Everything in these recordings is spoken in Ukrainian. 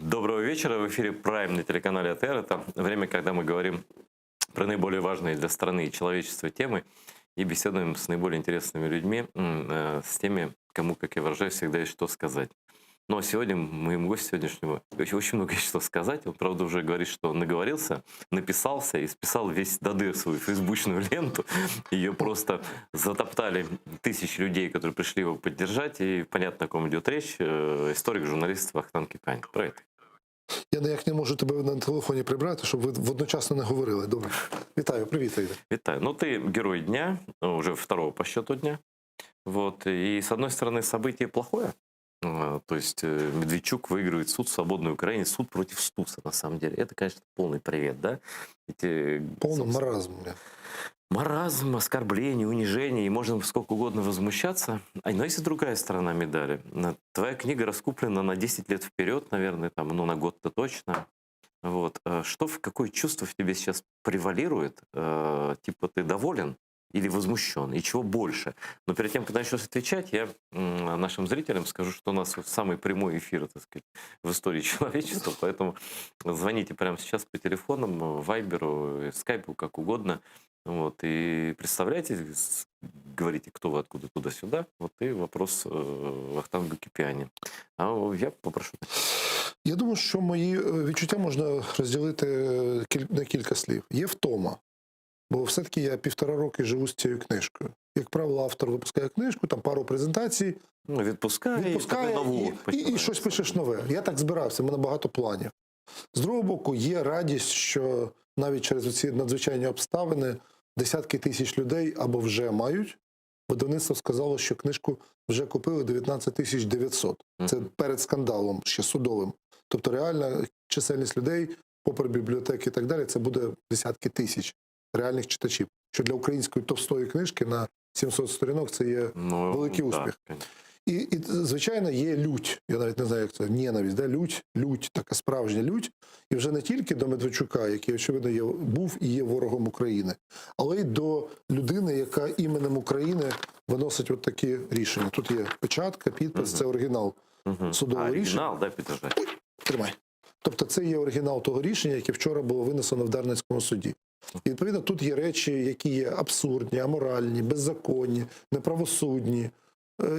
Доброго вечера. В эфире Прайм на телеканале АТР. Это время, когда мы говорим про наиболее важные для страны и человечества темы и беседуем с наиболее интересными людьми, с теми, кому, как я выражаюсь, всегда есть что сказать. Но сегодня моему гостю сегодняшнему очень много есть что сказать. Он, правда, уже говорит, что он наговорился, написался и списал весь до дыр свою фейсбучную ленту. Ее просто затоптали тысячи людей, которые пришли его поддержать. И понятно, о ком идет речь. Историк, журналист Вахтанг Кипіані. Привет. Я ніяк не можу тебе на телефоні прибрати, щоб ви водночасно не говорили. Добре. Вітаю, привіт, Ігор. Витаю. Ну, ты герой дня, уже второго по счету дня. Вот. И, с одной стороны, событие плохое. То есть Медведчук выигрывает суд в свободной Украине, суд против Стуса, на самом деле. Это, конечно, полный привет, да? Повний маразм. Маразм, оскорбление, унижение, и можно сколько угодно возмущаться. Но есть и другая сторона медали. Твоя книга раскуплена на 10 лет вперед, наверное, там, ну, на год-то точно. Вот. Какое чувство в тебе сейчас превалирует? Типа ты доволен или возмущен? И чего больше? Но перед тем, как начнешь отвечать, я нашим зрителям скажу, что у нас самый прямой эфир, так сказать, в истории человечества. Поэтому звоните прямо сейчас по телефонам, вайберу, скайпу, как угодно. Вот, и представляете, говорите, кто вы, откуда, туда-сюда. Вот и вопрос Вахтангу Кипіані. А я попрошу. Я думаю, що мої відчуття можна розділити на кілька слів. Є втома, бо все-таки я 1,5 роки живу з цією книжкою. Як правило, автор випускає книжку, там пару презентацій, відпускає і щось пишеш нове. Я так збирався, в мене багато планів. З другого боку, є радість, що навіть через ці надзвичайні обставини десятки тисяч людей або вже мають. Видавництво сказало, що книжку вже купили 19 900. Це перед скандалом, ще судовим. Тобто реальна чисельність людей, попри бібліотеки і так далі, це буде десятки тисяч реальних читачів. Що для української товстої книжки на 700 сторінок це є великий успіх. І, звичайно, є лють. Я навіть не знаю, як це, ненависть, да? Лють, така справжня лють. І вже не тільки до Медведчука, який, очевидно, був і є ворогом України, але й до людини, яка іменем України виносить от такі рішення. Тут є печатка, підпис, це оригінал судового рішення. Оригінал, да, підтверджує? Тримай. Тобто це є оригінал того рішення, яке вчора було винесено в Дарницькому суді. І, відповідно, тут є речі, які є абсурдні, аморальні, беззаконні, неправосудні.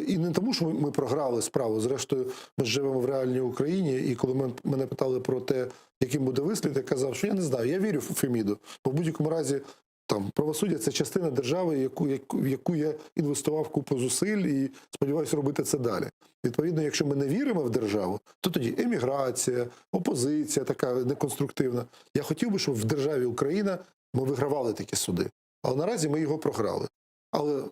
І не тому, що ми програли справу. Зрештою, ми живемо в реальній Україні, і коли мене питали про те, яким буде вислід, я казав, що я не знаю, я вірю в Феміду. Бо в будь-якому разі там правосуддя – це частина держави, в яку я інвестував купу зусиль і сподіваюся робити це далі. Відповідно, якщо ми не віримо в державу, то тоді еміграція, опозиція така неконструктивна. Я хотів би, щоб в державі Україна ми вигравали такі суди. Але наразі ми його програли. Але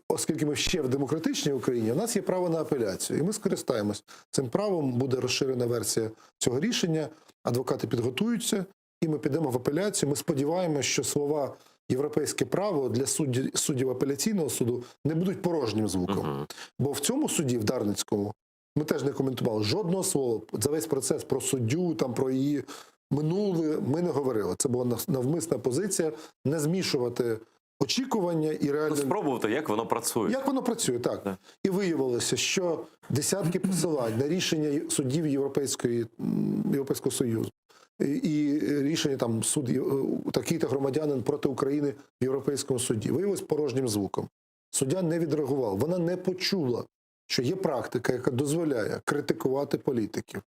оскільки ми ще в демократичній Україні, у нас є право на апеляцію. І ми скористаємось цим правом, буде розширена версія цього рішення, адвокати підготуються, і ми підемо в апеляцію. Ми сподіваємося, що слова «європейське право» для суддів апеляційного суду не будуть порожнім звуком. Бо в цьому суді, в Дарницькому, ми теж не коментували жодного слова за весь процес про суддю, там, про її минуле, ми не говорили. Це була навмисна позиція не змішувати очікування і реально... Спробувати, як воно працює. Як воно працює, так. Да. І виявилося, що десятки посилань на рішення суддів Європейського Союзу і рішення там суд такий-то громадянин проти України в Європейському суді виявилось порожнім звуком. Суддя не відреагував, вона не почула, що є практика, яка дозволяє критикувати політиків.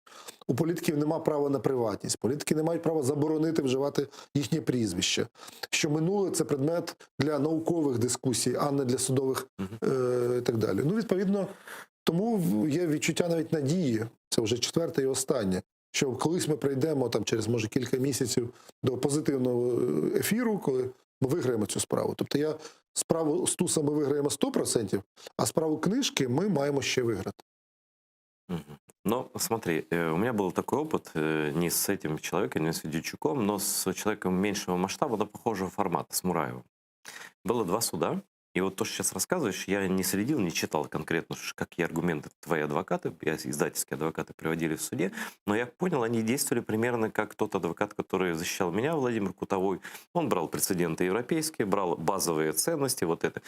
У політиків немає права на приватність, політики не мають права заборонити вживати їхнє прізвище. Що минуле – це предмет для наукових дискусій, а не для судових і так далі. Ну, відповідно, тому є відчуття навіть надії, це вже четверте і останнє, що колись ми прийдемо там через, може, кілька місяців до позитивного ефіру, коли ми виграємо цю справу. Тобто справу Стуса ми виграємо 100%, а справу книжки ми маємо ще виграти. Ну, смотри, у меня был такой опыт не с этим человеком, не с Медведчуком, но с человеком меньшего масштаба, но похожего формата, с Мураевым. Было 2 суда, И вот то, что сейчас рассказываешь, я не следил, не читал конкретно, какие аргументы твои адвокаты, издательские адвокаты приводили в суде, но я понял, они действовали примерно как тот адвокат, который защищал меня, Владимир Кутовой. Он брал прецеденты европейские, брал базовые ценности, вот это,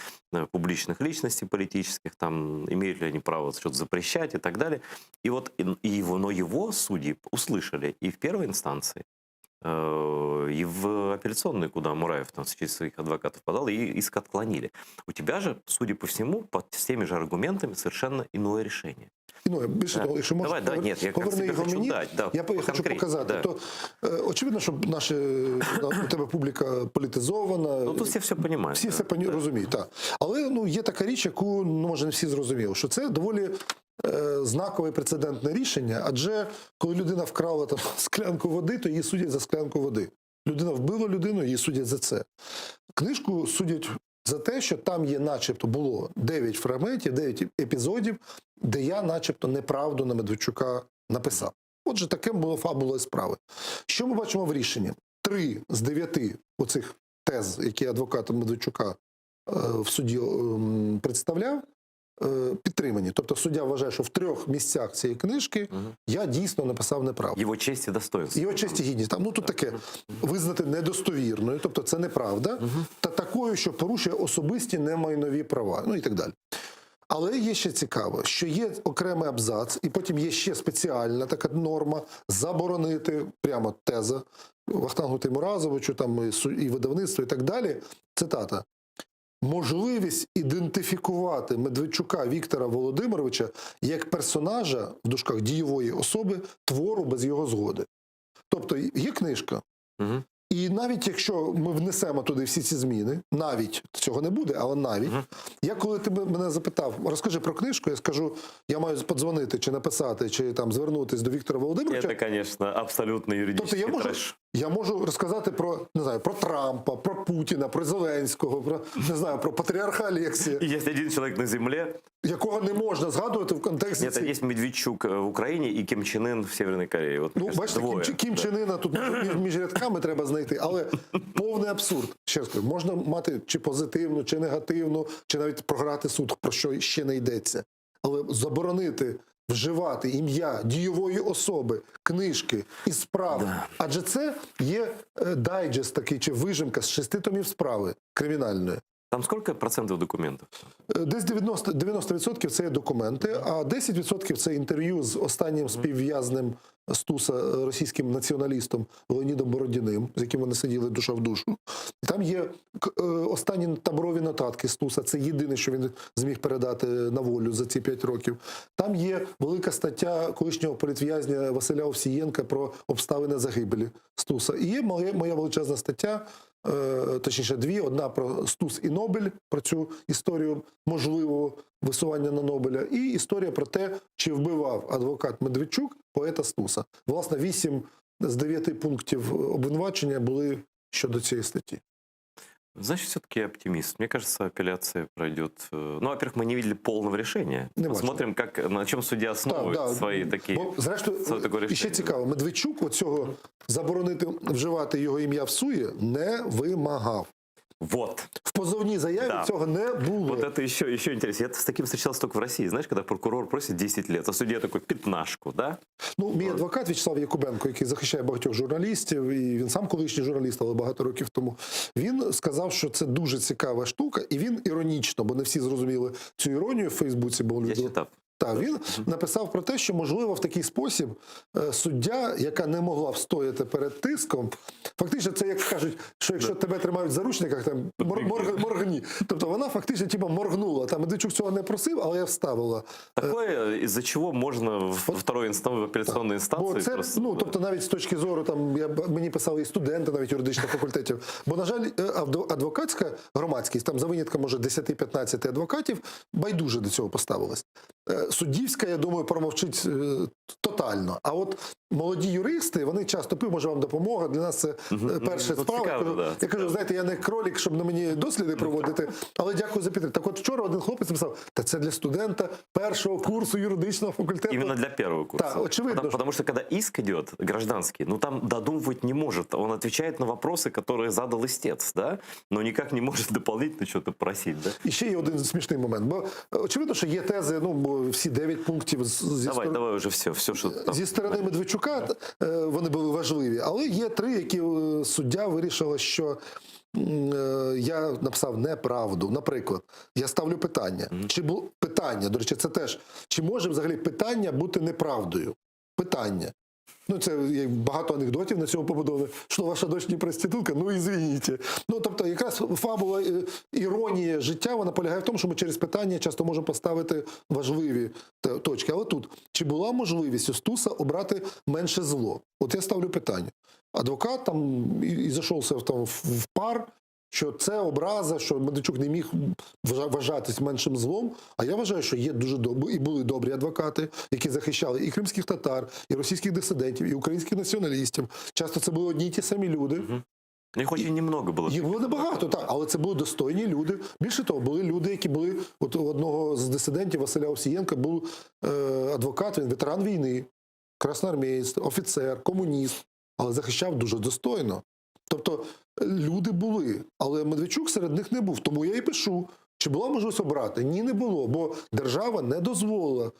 публичных личностей политических, там, имеют ли они право что-то запрещать и так далее. И вот, но его судьи услышали и в первой инстанции, и в апелляционную, куда Мураев там через своих адвокатов подал, и иск отклонили. У тебя же, судя по всему, под теми же аргументами совершенно иное решение. Ну, більше того, якщо можна, Давай, нет, я поверни тебе його хочу мені, дать, да, я хочу поконкретнее, показати. да. То, очевидно, що у тебе публіка політизована. Ну, тут все понимають. Всі все розуміють, так. Але є така річ, яку, може, не всі зрозуміли, що це доволі знакове прецедентне рішення, адже коли людина вкрала там склянку води, то її судять за склянку води. Людина вбила людину, її судять за це. Книжку судять за те, що там є начебто було 9 фрагментів, 9 епізодів, де я начебто неправду на Медведчука написав. Отже, таким було фабула справи. Що ми бачимо в рішенні? 3 з 9 оцих тез, які адвокат Медведчука в суді представляв, підтримані. Тобто суддя вважає, що в 3 місцях цієї книжки я дійсно написав неправду. Його честь і достоинство. Його честь і гідність. Там, тут таке, визнати недостовірною, тобто це неправда, та такою, що порушує особисті немайнові права, і так далі. Але є ще цікаво, що є окремий абзац, і потім є ще спеціальна така норма заборонити, прямо теза, Вахтангу Теймуразовичу, там, і видавництво, і так далі, цитата, можливість ідентифікувати Медведчука Віктора Володимировича як персонажа, в дужках, дієвої особи, твору без його згоди. Тобто є книжка, і навіть якщо ми внесемо туди всі ці зміни, навіть, цього не буде, але навіть, я коли ти мене запитав, розкажи про книжку, я скажу, я маю подзвонити, чи написати, чи там звернутися до Віктора Володимировича. Це, звісно, абсолютно юридичний треш. Я можу розказати про, не знаю, про Трампа, про Путіна, про Зеленського, про, не знаю, про патріарха Алексія. І є один чоловік на землі, якого не можна згадувати в контексті... Ні, є Медведчук в Україні і Кім Чен Ын в Северній Кореї. От, бачите, Кім Чен Ына тут між рядками треба знайти, але повний абсурд. Ще раз кажу, можна мати чи позитивну, чи негативну, чи навіть програти суд, про що ще не йдеться. Але заборонити вживати ім'я дієвої особи, книжки і справи. Да. Адже це є дайджест такий, чи вижимка з 6 томів справи кримінальної. Там скільки процентів документів? Десь 90% це є документи, а 10% це інтерв'ю з останнім співв'язним Стуса, російським націоналістом Леонідом Бородіним, з яким вони сиділи душа в душу. Там є останні таборові нотатки Стуса, це єдине, що він зміг передати на волю за ці 5 років. Там є велика стаття колишнього політв'язня Василя Овсієнка про обставини загибелі Стуса. І є моя величезна стаття, точніше 2, одна про Стус і Нобель, про цю історію можливого висування на Нобеля, і історія про те, чи вбивав адвокат Медведчук поета Стуса. Власне, 8 з 9 пунктів обвинувачення були щодо цієї статті. Значит, все-таки оптимист. Мне кажется, апелляция пройдет. Ну, во-первых, мы не видели полного решения. Посмотрим, на чем судья основывает свої такі... Бо, зрештою, і ще цікаво, Медведчук оцього заборонити вживати його ім'я в суді не вимагав. Вот. В позовній заяві цього не було. Вот это еще интересно. Я с таким встречался только в России. Знаешь, когда прокурор просит 10 лет, а судья такой 15, да? Ну, мій адвокат В'ячеслав Якубенко, який захищає багатьох журналістів, і він сам колишній журналіст, але багато років тому, він сказав, що це дуже цікава штука, і він іронічно, бо не всі зрозуміли цю іронію в Фейсбуці, бо я читав. Так, він написав про те, що, можливо, в такий спосіб суддя, яка не могла встояти перед тиском, фактично це, як кажуть, що якщо тебе тримають в заручниках, там, моргні. Тобто вона фактично типу, моргнула. Там Медведчук цього не просив, але я вставила. Такое, із-за чого можна в апеляційній інстанції це, просто... Ну, тобто навіть з точки зору, там, мені писали і студенти навіть юридичних факультетів, бо, на жаль, адвокатська громадськість, там за винятком, може, 10-15 адвокатів, байдуже до цього поставилась. суддівська, я думаю, промовчить тотально. А от молоді юристи, вони часто пишуть, може вам допомога, для нас це перша Ну, справа. цікаво, да, Я кажу, цікаво. знаєте, я не кролік, щоб на мені досліди проводити, але дякую за підтримку. Так от вчора один хлопець написав, та це для студента першого курсу юридичного факультету. Именно для первого курса. Да, очевидно, Потому что когда иск идет, гражданский, ну там додумывать не может. Он отвечает на вопросы, которые задал истец, да? Но никак не может дополнительно что-то просить, да? І ще є один смішний момент. Бо очевидно, що є тези, ну, бо всі 9 пунктів Давай уже все, что там. зі сторони Медведчука, вони були важливі. Але є 3, які суддя вирішила, що я написав неправду. Наприклад, я ставлю питання. Чи було питання, до речі, це теж, чи може взагалі питання бути неправдою? Питання. Ну, це є багато анекдотів на цьому побудовано, що ваша дочь не проститутка, ну, извините. Ну, тобто, якраз фабула, іронія життя, вона полягає в тому, що ми через питання часто можемо поставити важливі точки. Але тут, чи була можливість у Стуса обрати менше зло? От я ставлю питання. Адвокат там і зайшовся в пар, що це образа, що Медведчук не міг вважатись меншим злом. А я вважаю, що є дуже добрі, і були добрі адвокати, які захищали і кримських татар, і російських дисидентів, і українських націоналістів. Часто це були одні й ті самі люди. Их очень немного было. Їх було небагато, так, але це були достойні люди. Більше того, були люди, які були, от у одного з дисидентів, Василя Овсієнка, був адвокат, він ветеран війни, красноармієць, офіцер, комуніст, але захищав дуже достойно. Тобто люди були, але Медведчук серед них не був. Тому я і пишу, чи була можливість обрати? Ні, не було, бо держава не дозволила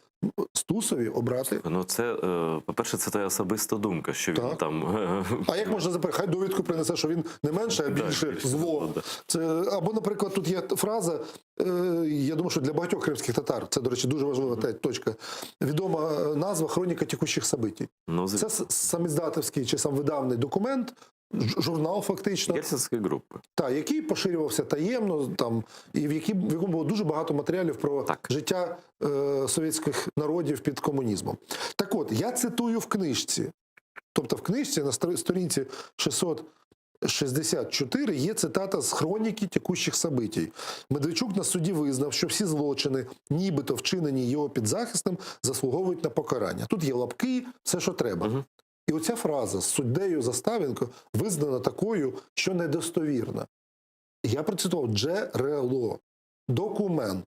Стусові обрати. Ну, це, по-перше, це твоя особиста думка, що він Так. там... А як можна заперечити? Хай довідку принесе, що він не менше, а більше більше зло. зло, да. Це, або, наприклад, тут є фраза, я думаю, що для багатьох кримських татар, це, до речі, дуже важлива точка, відома назва «Хроніка текущих событий». Ну, Це саміздатовський чи самвидавний документ, журнал фактично, Гельсінської групи. який поширювався таємно, там, і в якому було дуже багато матеріалів про Так. життя совєтських народів під комунізмом. Так от, я цитую в книжці. Тобто в книжці на сторінці 664 є цитата з «Хроніки текущих событий». Медведчук на суді визнав, що всі злочини, нібито вчинені його підзахисним, заслуговують на покарання. Тут є лапки, все, що треба. І оця фраза з суддею Заставенко визнана такою, що недостовірна. Я процитував джерело, документ.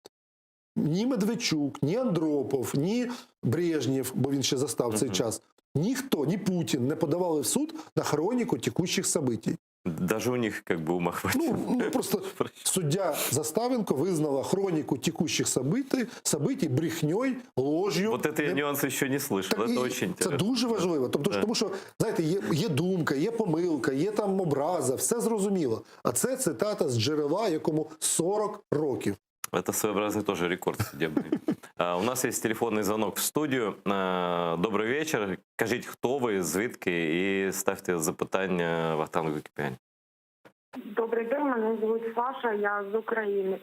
Ні Медведчук, ні Андропов, ні Брежнєв, бо він ще застав цей час, ніхто, ні Путін не подавали в суд на хроніку текущих событий. Даже у них как бы ума хватило. Ну, просто суддя Заставенко визнала хроніку текущих событий брехньою, лож'ю. Вот это я нюанс еще не слышал. Так, Это і очень це интересно. дуже важливо. Тобто, тому що, знаєте, є думка, є помилка, є там образа, все зрозуміло. А це цитата з джерела, якому 40 років. Это своеобразный тоже рекорд судебный. У нас есть телефонный звонок в студію. Добрий вечір. Кажіть, хто ви, звідки, і ставте запитання Вахтангу Кипіані. Добрий день, мене звуть Саша, я з України.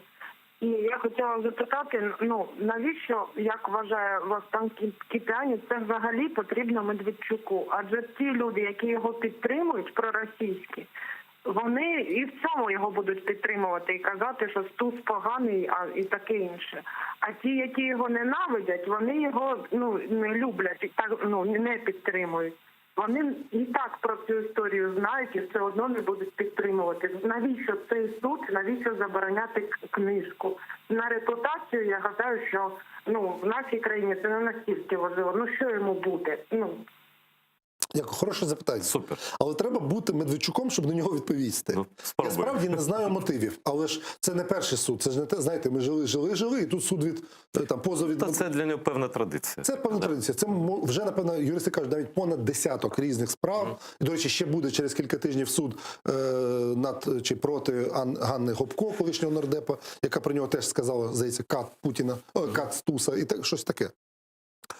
І я хотіла запитати, навіщо, як вважає Вахтанг Кіпіані, це взагалі потрібно Медведчуку? Адже ті люди, які його підтримують, проросійські, вони і в цьому його будуть підтримувати і казати, що Стус поганий і таке інше. А ті, які його ненавидять, вони його не люблять і так не підтримують. Вони і так про цю історію знають і все одно не будуть підтримувати. Навіщо цей суд, навіщо забороняти книжку? На репутацію я гадаю, що в нашій країні це не настільки важливо. Що йому буде? Дякую, хороше запитання. Супер. Але треба бути Медведчуком, щоб на нього відповісти. Ну, Я спробуємо. справді не знаю мотивів, але ж це не перший суд. Це ж не те, знаєте, ми жили, і тут суд від позов від... Та це для нього певна традиція. Це певна традиція. Це вже, напевно, юристи кажуть, навіть понад десяток різних справ. І, до речі, ще буде через кілька тижнів суд над чи проти Ганни Гопко, колишнього нардепа, яка про нього теж сказала, здається, кат Стуса і так, щось таке.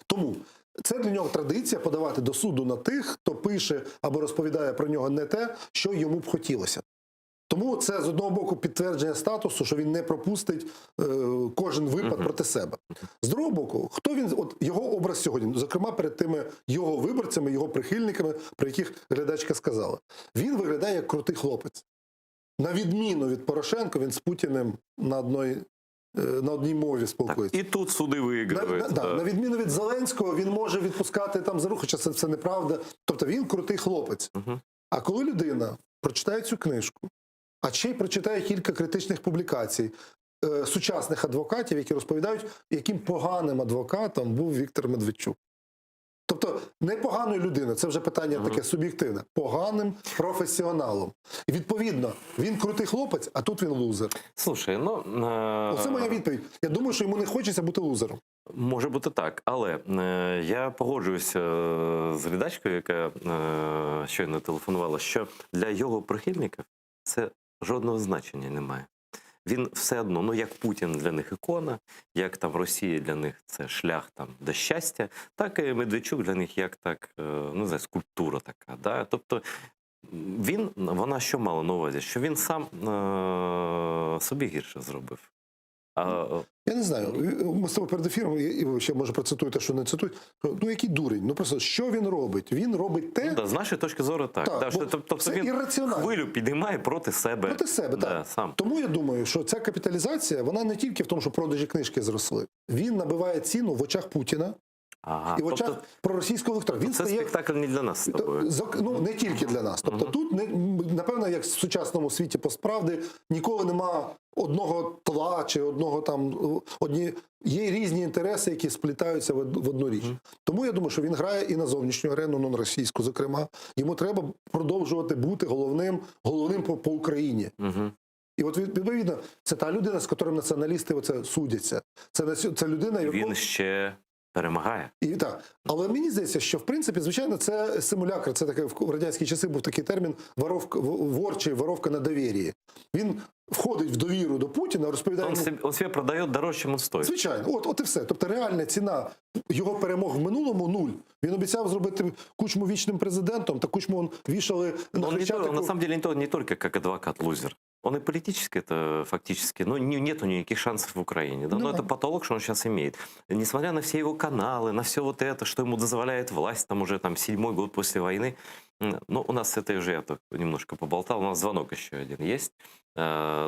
Тому це для нього традиція подавати до суду на тих, хто пише або розповідає про нього не те, що йому б хотілося. Тому це, з одного боку, підтвердження статусу, що він не пропустить кожен випад проти себе. З другого боку, хто він, от його образ сьогодні, зокрема перед тими його виборцями, його прихильниками, про яких глядачка сказала. Він виглядає як крутий хлопець. На відміну від Порошенка, він з Путіним на одній на одній мові Так, спілкуються. и тут суды выигрывают. На відміну від Зеленського, він може відпускати там за руку, хоча це неправда. Тобто він крутий хлопець. Мгм. А коли людина прочитає цю книжку, а ще й прочитає кілька критичних публікацій сучасних адвокатів, які розповідають, яким поганим адвокатом був Віктор Медведчук. Тобто непоганою людиною, це вже питання таке суб'єктивне, поганим професіоналом. І відповідно, він крутий хлопець, а тут він лузер. Слушай, ну Оце моя відповідь. Я думаю, що йому не хочеться бути лузером. може бути так, але я погоджуюся з глядачкою, яка щойно телефонувала, що для його прихильників це жодного значення не має. Він все одно, ну як Путін для них ікона, як там Росія для них це шлях там до щастя, так і Медведчук для них як так, ну не знаю, скульптура така. Да? Тобто вона що мала на увазі? Що він сам собі гірше зробив. Я не знаю, ми з тобою перед ефіром, і ви ще, може, процитуєте, що не цитують. Ну, який дурень? Ну, просто, що він робить? Він робить те... Ну, да, з нашої точки зору так. Так, Да, що, бо тобто це він ірраціонально. хвилю підіймає проти себе. Проти себе, да, так. сам. Тому я думаю, що ця капіталізація, вона не тільки в тому, що продажі книжки зросли. Він набиває ціну в очах Путіна Ага, і в очах тобто, проросійського електорату. Він це спектакль не для нас з тобою. Ну, не тільки для нас. Тобто тут, напевно, як в сучасному світі постправди, ніколи нема одного тла чи одного там... Є різні інтереси, які сплітаються в одну річ. Тому я думаю, що він грає і на зовнішню арену, ну, на російську, зокрема. Йому треба продовжувати бути головним по Україні. Угу. І от, відповідно, це та людина, з якою націоналісти оце судяться. Це людина, яку... Він ще перемагає. І так, але мені здається, що в принципі, звичайно, це симулякр. Це таке в радянські часи був такий термін воровка на довір'ї. Він входить в довіру до Путіна, розповідає. Он себе продає дорожче, ніж стоїть. Звичайно, от і все. Тобто реальна ціна його перемог в минулому нуль. Він обіцяв зробити Кучму вічним президентом, та Кучму вішали на Хрещатику. На самом деле не только как адвокат-лузер. Он и политически это фактически, ну, нет у него никаких шансов в Украине. Да? Но это потолок, что он сейчас имеет. Несмотря на все его каналы, на все вот это, что ему дозволяет власть, там уже там 7-й год после войны. Ну, у нас это уже я так немножко поболтал. У нас звонок еще один есть.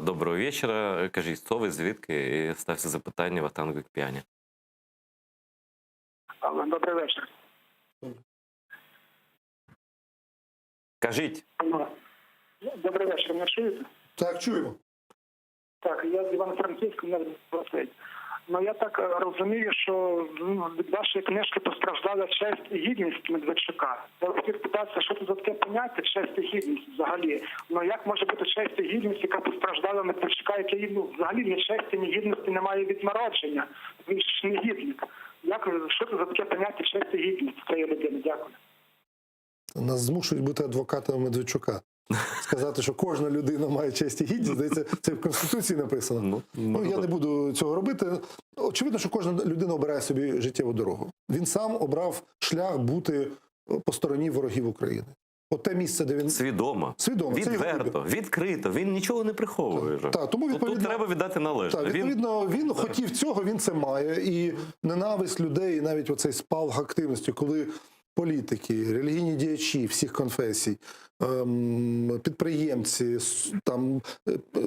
Доброго вечора. Кажіть, хто ви, звідки? І стався запитання в танго к п'яні. Алло, добрий вечір. Кажіть. Алло. Добрий вечір, мене чуєте? Так, чуємо. Так, я з Івано-Франківська, мене 20. Ну, я так розумію, що від вашої книжки постраждала честь і гідність Медведчука. Я хотів питатися, що це за таке поняття честь і гідність взагалі? Ну, як може бути честь і гідність, яка постраждала Медведчука, який взагалі ні честі, ні гідності немає від народження? Він ж не гідник. Що це за таке поняття честь і гідність цієї людини? Дякую. Нас змушують бути адвокатами Медведчука. Сказати, що кожна людина має честь і гідність, здається, це в Конституції написано. Ну, я не буду цього робити. Очевидно, що кожна людина обирає собі життєву дорогу. Він сам обрав шлях бути по стороні ворогів України. От те місце, де він... Свідомо. Відверто, відкрито. Він нічого не приховує. Так, тому, відповідно, тут треба віддати належне. Так, відповідно, він хотів цього, він це має. І ненависть людей, навіть оцей спалах активності, коли політики, релігійні діячі всіх конфесій, підприємці, там,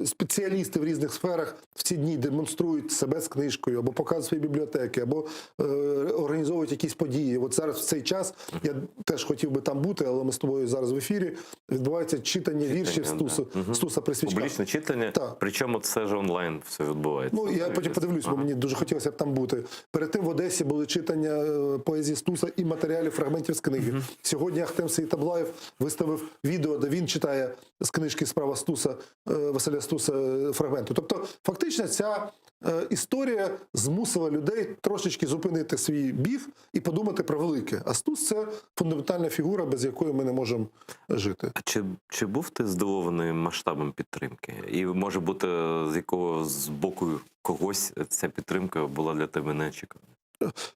спеціалісти в різних сферах в ці дні демонструють себе з книжкою, або показують свої бібліотеки, або організовують якісь події. От зараз в цей час, я теж хотів би там бути, але ми з тобою зараз в ефірі, відбувається читання віршів Стуса при свічках. Публічне читання, причому це ж онлайн все відбувається. Ну, я потім подивлюсь, бо мені дуже хотілося б там бути. Перед тим в Одесі були читання поезії Стуса і матеріалів, фрагментів з книги. Сьогодні Ахтем Сейтаблаєв виставив відео, де він читає з книжки «Справа Стуса», Василя Стуса фрагменти. Тобто, фактично, ця історія змусила людей трошечки зупинити свій біг і подумати про велике. А Стус – це фундаментальна фігура, без якої ми не можемо жити. А чи був ти здивований масштабом підтримки? І, може бути, з якого з боку когось ця підтримка була для тебе неочікувана?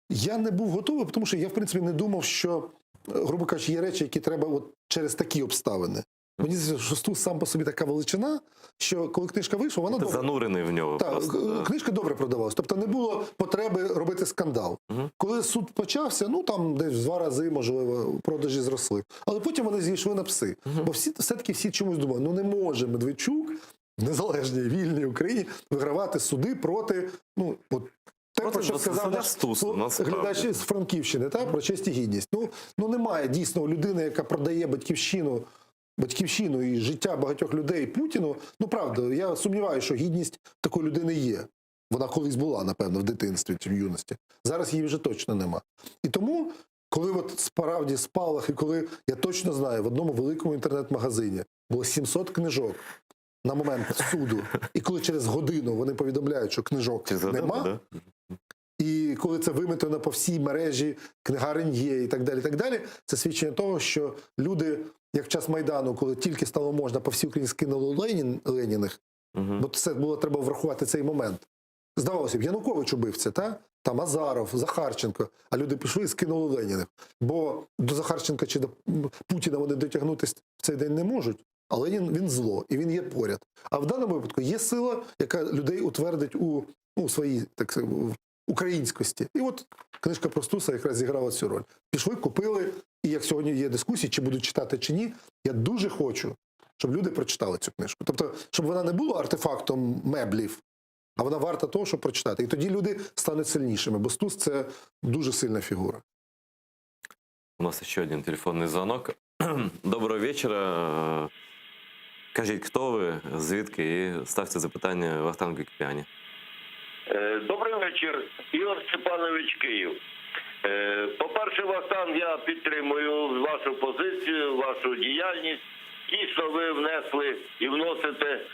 Я не був готовий, тому що я, в принципі, не думав, що, грубо кажучи, є речі, які треба от через такі обставини. Мені здається, що Стус сам по собі така величина, що коли книжка вийшла, вона добре... Занурений в нього просто. Книжка добре продавалась. Тобто не було потреби робити скандал. Коли суд почався, ну там десь в 2 рази, можливо, продажі зросли. Але потім вони зійшли на пси. Бо все-таки всі чомусь думали, ну не може Медведчук в незалежній вільній Україні вигравати суди проти, ну, от те, Проти про що сказав Василя наш Стуса, насправді. глядач з Франківщини, так, про честь і гідність. Ну немає дійсно людини, яка продає батьківщину і життя багатьох людей Путіну. Ну, правда, я сумніваюся, що гідність такої людини є. Вона колись була, напевно, в дитинстві чи в юності. Зараз її вже точно нема. І тому, коли от справді спалах, і коли, я точно знаю, в одному великому інтернет-магазині було 700 книжок на момент суду, і коли через годину вони повідомляють, що книжок Через годину, нема, да? і коли це виметено по всій мережі, книгарень є і так далі, це свідчення того, що люди, як в час Майдану, коли тільки стало можна, по всій Україні скинули Леніних, бо це було треба врахувати цей момент. Здавалося б, Янукович убивця, та? Там Азаров, Захарченко, а люди пішли і скинули Леніних. Бо до Захарченка чи до Путіна вони дотягнутися в цей день не можуть, а Ленін, він зло, і він є поряд. А в даному випадку є сила, яка людей утвердить у своїй, так сказати, українськості. І от книжка про Стуса якраз зіграла цю роль. Пішли, купили, і як сьогодні є дискусії, чи будуть читати, чи ні, я дуже хочу, щоб люди прочитали цю книжку. Тобто, щоб вона не була артефактом меблів, а вона варта того, щоб прочитати. І тоді люди стануть сильнішими, бо Стус – це дуже сильна фігура. У нас еще один телефонный звонок. Доброго вечора. Кажіть, хто ви, звідки, і ставте запитання Вахтангу Кіпіані. Добрий вечір, Ігор Степанович, Київ. По-перше, Вахтанг, я підтримую вашу позицію, вашу діяльність. Дійсно, ви внесли і вносите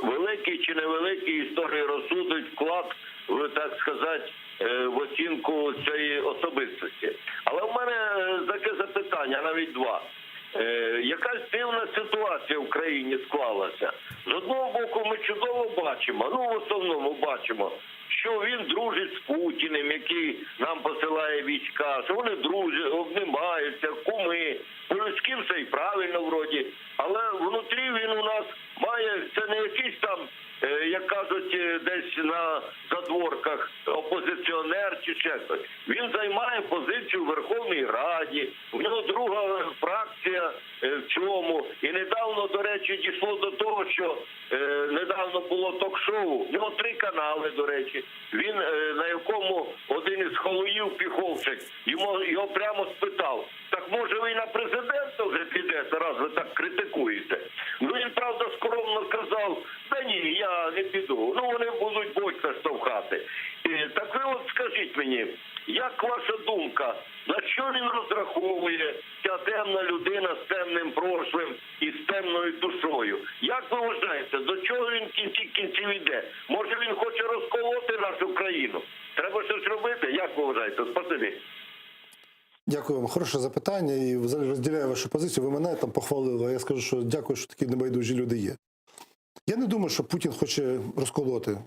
великий чи невеликий, історії розсудить вклад в, так сказати, в оцінку цієї особистості. Але в мене таке запитання, навіть два. Якась дивна ситуація в країні склалася. З одного боку, ми чудово бачимо, в основному бачимо, що він дружить з Путіним, який нам посилає війська, що вони дружать, обнімаються, куми. По-людськи все і правильно вроді, але внутрі він у нас має, це не якийсь там, як кажуть, десь на задворках опозиціонер чи ще щось. Він займає позицію в Верховній Раді, в нього друга фракція в цьому. І недавно, до речі, дійшло до того, що недавно було ток-шоу, в нього 3 канали, до речі. Він, на якому один із холоїв Піховчик, його прямо спитав, так може ви і на президента вже підете, раз ви так критикуєте? Ну він, правда, скромно сказав, та ні, я не піду, вони будуть Бойка штовхати. Так ви от скажіть мені, як ваша думка, на що він розраховує, ця темна людина з темним прошлим і з темною душою? Як ви вважаєте, до чого він в кінці кінців йде? Може він хоче розколоти нашу країну? Треба щось робити? Як ви вважаєте? Спасибі. Дякую вам. Хороше запитання, і взагалі розділяю вашу позицію. Ви мене там похвалили, а я скажу, що дякую, що такі небайдужі люди є. Я не думаю, що Путін хоче розколоти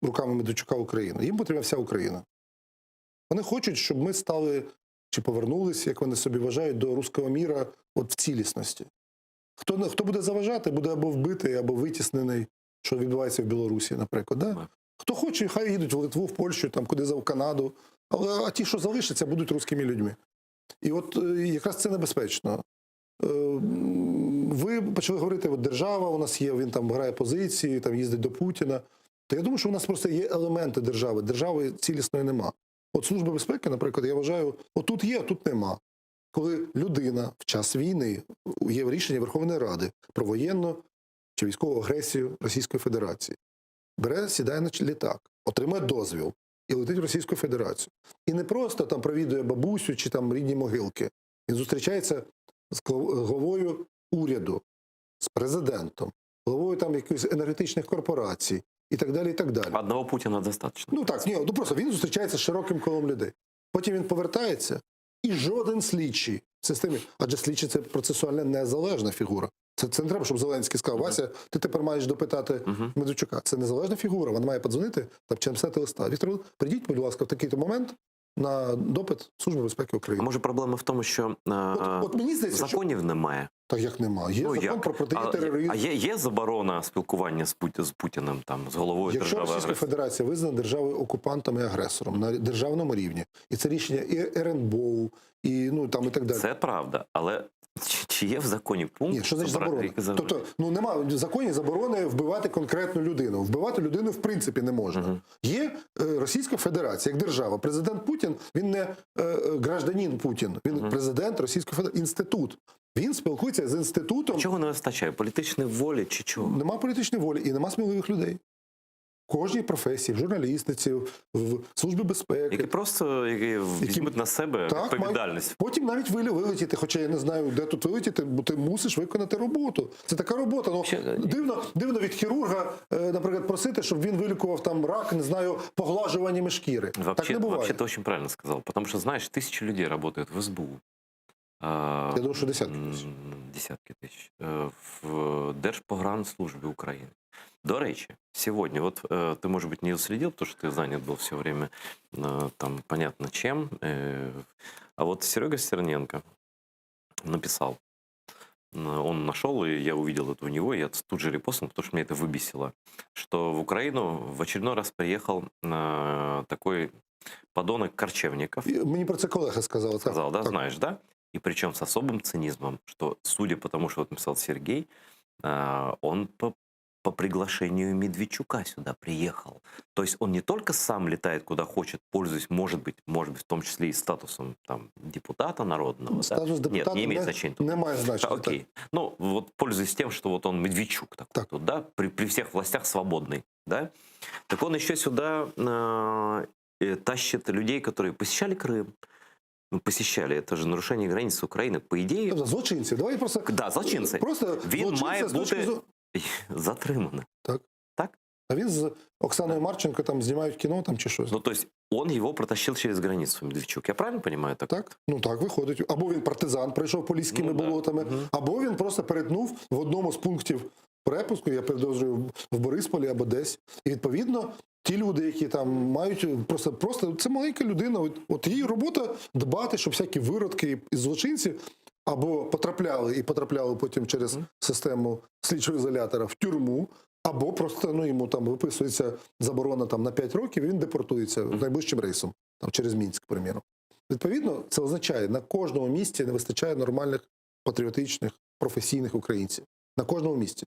руками Медведчука Україну. Їм потрібна вся Україна. Вони хочуть, щоб ми стали, чи повернулися, як вони собі вважають, до руського міра от в цілісності. Хто буде заважати, буде або вбитий, або витіснений, що відбувається в Білорусі, наприклад. Да? Хто хоче, хай їдуть в Литву, в Польщу, там, куди в Канаду. А ті, що залишаться, будуть русскими людьми. І от якраз це небезпечно. Ви почали говорити, от держава у нас є, він там грає позиції, там їздить до Путіна. То я думаю, що у нас просто є елементи держави. Держави цілісної нема. От Служба безпеки, наприклад, я вважаю, отут є, а тут нема. Коли людина в час війни, є рішення Верховної Ради про воєнну чи військову агресію Російської Федерації, бере, сідає на літак, отримає дозвіл і летить в Російську Федерацію. І не просто там провідує бабусю чи там рідні могилки. Він зустрічається з главою уряду, з президентом, главою там якихось енергетичних корпорацій і так далі, і так далі. Одного Путіна достатньо. Просто він зустрічається з широким колом людей. Потім він повертається, і жоден слідчий в системі, адже слідчий – це процесуально незалежна фігура. Це не треба, щоб Зеленський сказав, Вася, ти тепер маєш допитати Медведчука. Це незалежна фігура, вона має подзвонити чи написати листа. Віктор, прийдіть, будь ласка, в такий-то момент на допит Служби безпеки України. А може проблема в тому, що От мені здається, законів немає? Так як немає. Є закон про протидію тероризму. А є заборона спілкування з Путіним, там, з головою Якщо держави? Російська Федерація визнана державою окупантом і агресором на державному рівні, і це рішення і РНБО, і так далі. Це правда, але Чи є в законі пункт? Ні, що значить заборона? який забороняє? Тобто, ну немає в законі заборони вбивати конкретну людину. Вбивати людину в принципі не можна. Є Російська Федерація як держава. Президент Путін, він не гражданин Путін, він президент Російської Федерації, інститут. Він спілкується з інститутом. Чого не вистачає? Політичної волі чи чого? Нема політичної волі і нема сміливих людей. В кожній професії, в журналістиці, в службі безпеки. Які просто візьмуть на себе Так, відповідальність. Потім навіть вилетіти, хоча я не знаю, де тут вилетіти, бо ти мусиш виконати роботу. Це така робота. Ну, дивно від хірурга, наприклад, просити, щоб він вилікував там рак, не знаю, поглажуваннями шкіри. Так не буває. Вообще ты очень правильно сказал. Потому что, знаешь, тысячи людей работают в СБУ. Я думаю, що десятки тисяч. Десятки тисяч. В Держпогранслужбі України. До речі, сьогодні, вот ты, может быть, не уследил, потому что ты занят был все время, там, понятно чем, а вот Серега Стерненко написал, он нашел, и я увидел это у него, я тут же репостнул, потому что меня это выбесило, что в Украину в очередной раз приехал такой подонок Корчевников. Мені про це колега сказала. Сказал, да, так. знаешь, да? И причем с особым цинизмом, что, судя по тому, что вот написал Сергей, он по приглашению Медведчука сюда приехал. То есть он не только сам летает куда хочет, пользуясь, может быть, в том числе и статусом там, депутата народного. Статус да? депутата Нет, не имеет значения. не має значення. Окей. Ну, вот пользуясь тем, что вот он Медведчук такой, Так. тут, да, при всех властях свободный, да, так он еще сюда тащит людей, которые посещали Крым. Ну, посещали, это же нарушение границ Украины. По идее, Тобто злочинці. Давай просто... да, злочинці. Просто Він злочинця має з точки бути зору- затримано. А він з Оксаною Марченко там знімають кіно там чи щось. Ну, то есть он его протащил через границу, Медведчук. Я правильно понимаю? Так? Ну так, виходить. Або він партизан, прийшов поліськими Ну, да. болотами, Мгм. або він просто перетнув в одному з пунктів препуску, я підозрюю, в Борисполі або десь. І відповідно ті люди, які там мають просто це маленька людина. От її робота дбати, щоб всякі виродки і злочинці або потрапляли потім через систему слідчого ізолятора в тюрму, або просто йому там виписується заборона там на 5 років, і він депортується найближчим рейсом, там через Мінськ, приміром. Відповідно, це означає, на кожному місці не вистачає нормальних патріотичних, професійних українців. На кожному місці.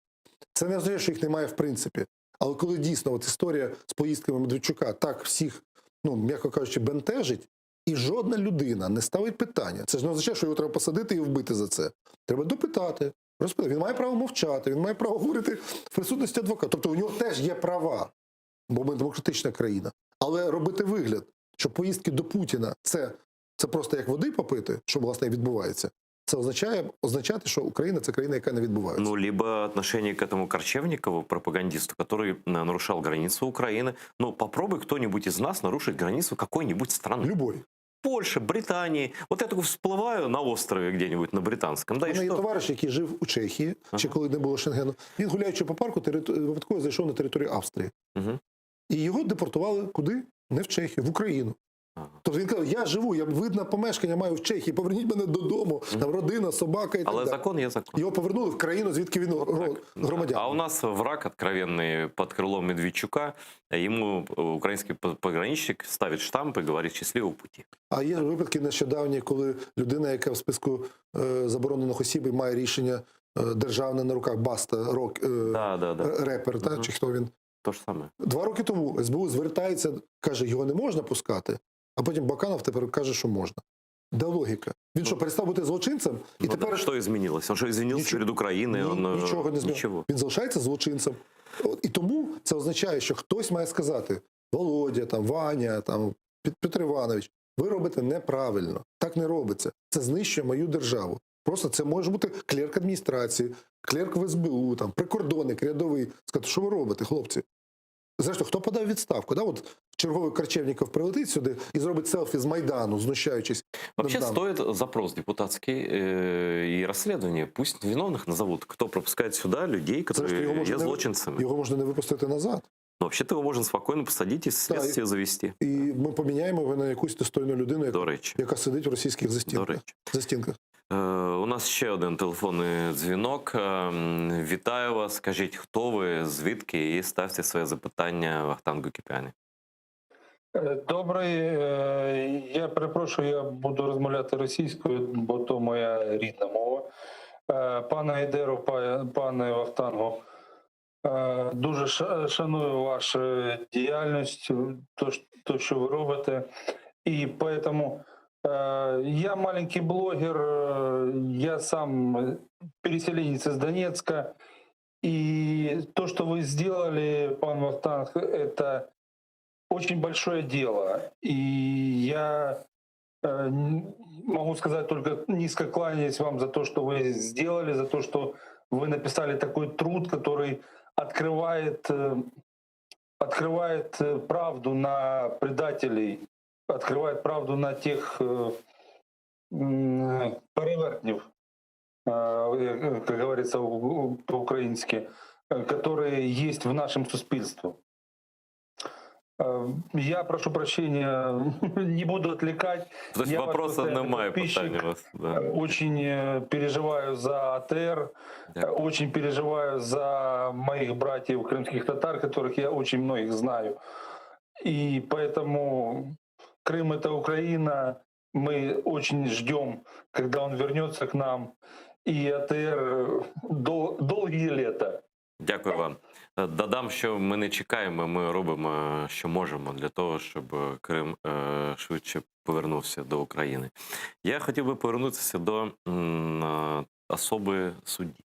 Це не означає, що їх немає в принципі. Але коли дійсно от історія з поїздками Медведчука так всіх, м'яко кажучи, бентежить, і жодна людина не ставить питання. Це ж не означає, що його треба посадити і вбити за це. Треба допитати, розпитати. Він має право мовчати, він має право говорити в присутності адвоката. Тобто у нього теж є права, бо ми демократична країна. Але робити вигляд, що поїздки до Путіна – це просто як води попити, що, власне, і відбувається, це означати, що Україна – це країна, яка не відбувається. Ну, либо отношение к этому Корчевникову, пропагандисту, который нарушал границу Украины. Ну, попробуй кто-нибудь из нас нарушить границу какой-нибудь страны. Любой. Польши, Британии. Вот я только всплываю на острове где-нибудь на британском. Да, У и мене є что? товариш, який жив у Чехії, ще коли не було Шенгену. Він, гуляючи по парку, випадково зайшов на територію Австрії. Мгм. І його депортували куди? Не в Чехію, в Україну. Ага. Тобто він каже, я живу, я видне помешкання маю в Чехії, поверніть мене додому, там родина, собака і так Але далі. закон є закон. Його повернули в країну, звідки він громадянин. А у нас враг откровенный под крылом Медведчука. Ему украинский пограничник ставит штамп и говорит «счастливого пути». А є випадки нещодавні, коли людина, яка в списку заборонених осіб і має рішення державне на руках, Баста, Да. репер, та, чи хто він. То же самое. 2 роки тому СБУ звертається, каже, його не можна пускати, а потім Баканов тепер каже, що можна. Де логіка? Він що, перестав бути злочинцем? І Ну, тепер да, что изменилось? Он что, извинился Ничего. перед Украиной? Он, нічого не змінив. Ничего. Він залишається злочинцем. І тому це означає, що хтось має сказати: Володя, там, Ваня, там, Петр Іванович, ви робите неправильно. Так не робиться. Це знищує мою державу. Просто це може бути клерк адміністрації, клерк в СБУ, там, прикордонник, рядовий. Сказати, що ви робите, хлопці? Зрештою, хто подав відставку? Да? От черговий Корчевников прилетить сюди і зробить селфі з Майдану, знущаючись. Вообще над нами. стоит запрос депутатский и расследование. Пусть виновных назовут. Кто пропускает сюда людей, Зрештою, которые є злочинцами. Його можна не випустити назад. Но вообще-то его можно спокойно посадить и следствие завести. І ми поміняємо його на якусь достойну людину, До речі. яка сидить в російських До застінках. речі. Застінках. У нас ще один телефонний дзвінок. Вітаю вас. Скажіть, хто ви, звідки, і ставте своє запитання Вахтангу Кіпіані. Добрий. Я перепрошую, я буду розмовляти російською, бо то моя рідна мова. Пане Айдеру, пане Вахтангу, дуже шаную вашу діяльність, то, що ви робите. І поэтому я маленький блогер, я сам переселенец из Донецка. И то, что вы сделали, пан Вахтанг, это очень большое дело. И я могу сказать только низко кланяюсь вам за то, что вы сделали, за то, что вы написали такой труд, который открывает правду на предателей, открывает правду на тех перевертнів, как говорится по-украински, которые есть в нашем суспільстве. Я прошу прощения, не буду отвлекать. Тобто Я вопросу ваш немає, подписчик. питання у вас. Да. Очень переживаю за АТР, Дякую. очень переживаю за моих братьев крымских татар, которых я очень многих знаю. И поэтому Крым — это Украина. Мы очень ждем, когда он вернется к нам. И АТР долгие лета. Дякую вам. Додам, що ми не чекаємо, ми робимо, що можемо для того, щоб Крим швидше повернувся до України. Я хотів би повернутися до особи судді.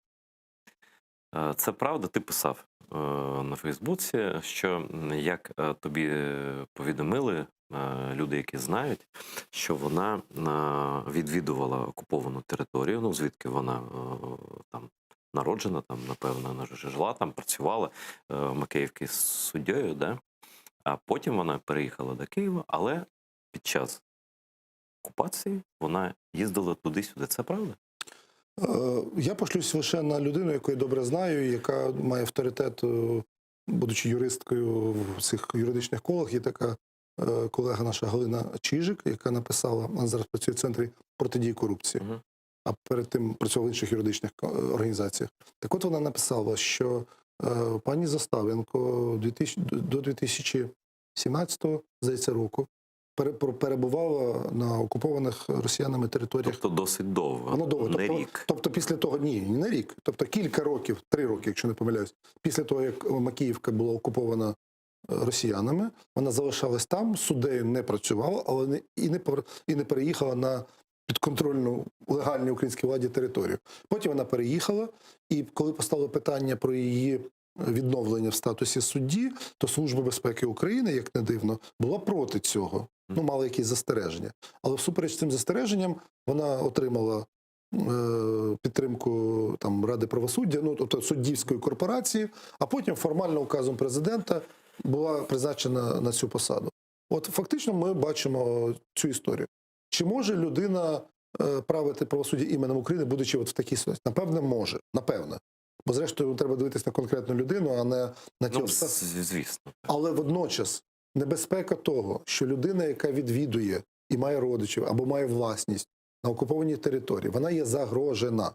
Це правда, ти писав на Фейсбуці, що як тобі повідомили люди, які знають, що вона відвідувала окуповану територію, ну звідки вона там народжена, там, напевно, вона ж жила там, працювала в Макеївці з суддєю, да? А потім вона переїхала до Києва, але під час окупації вона їздила туди-сюди. Це правда? Я пошлюсь лише на людину, яку я добре знаю, яка має авторитет, будучи юристкою в цих юридичних колах. Є така колега наша Галина Чижик, яка написала, вона зараз працює в Центрі протидії корупції, а перед тим працювала в інших юридичних організаціях. Так от вона написала, що пані Заставенко до 2017, здається, року перебувала на окупованих росіянами територіях. Тобто досить довго, Воно довго. не рік. Тобто після того, ні, не рік, тобто кілька років, 3 роки, якщо не помиляюсь, після того, як Макіївка була окупована росіянами, вона залишалась там, суддею не працювала, але і не переїхала на підконтрольну легальній українській владі територію. Потім вона переїхала, і коли постало питання про її відновлення в статусі судді, то Служба безпеки України, як не дивно, була проти цього. Ну, мала якісь застереження. Але всупереч цим застереженням вона отримала підтримку там Ради правосуддя, ну, тобто суддівської корпорації, а потім формально указом президента була призначена на цю посаду. От фактично ми бачимо цю історію. Чи може людина правити правосуддя іменем України, будучи от в такій ситуації? Напевне, може. Напевне. Бо зрештою треба дивитися на конкретну людину, а не на ті обставини. Звісно. Але водночас небезпека того, що людина, яка відвідує і має родичів, або має власність на окупованій території, вона є загрожена.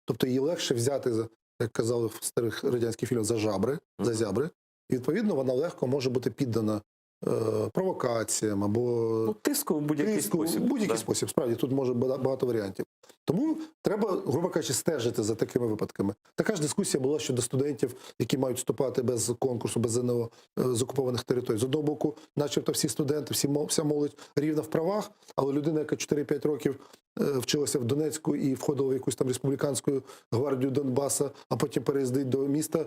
Тобто її легше взяти, як казали в старих радянських фільмах, за жабри, за зябри. І, відповідно, вона легко може бути піддана провокаціям або Ну, тиску в будь-який спосіб. В будь-який да. спосіб, справді, тут може багато варіантів. Тому треба, грубо кажучи, стежити за такими випадками. Така ж дискусія була щодо студентів, які мають вступати без конкурсу, без ЗНО з окупованих територій. З одного боку, начебто всі студенти, вся молодь рівна в правах, але людина, яка 4-5 років вчилася в Донецьку і входила в якусь там республіканську гвардію Донбаса, а потім переїздить до міста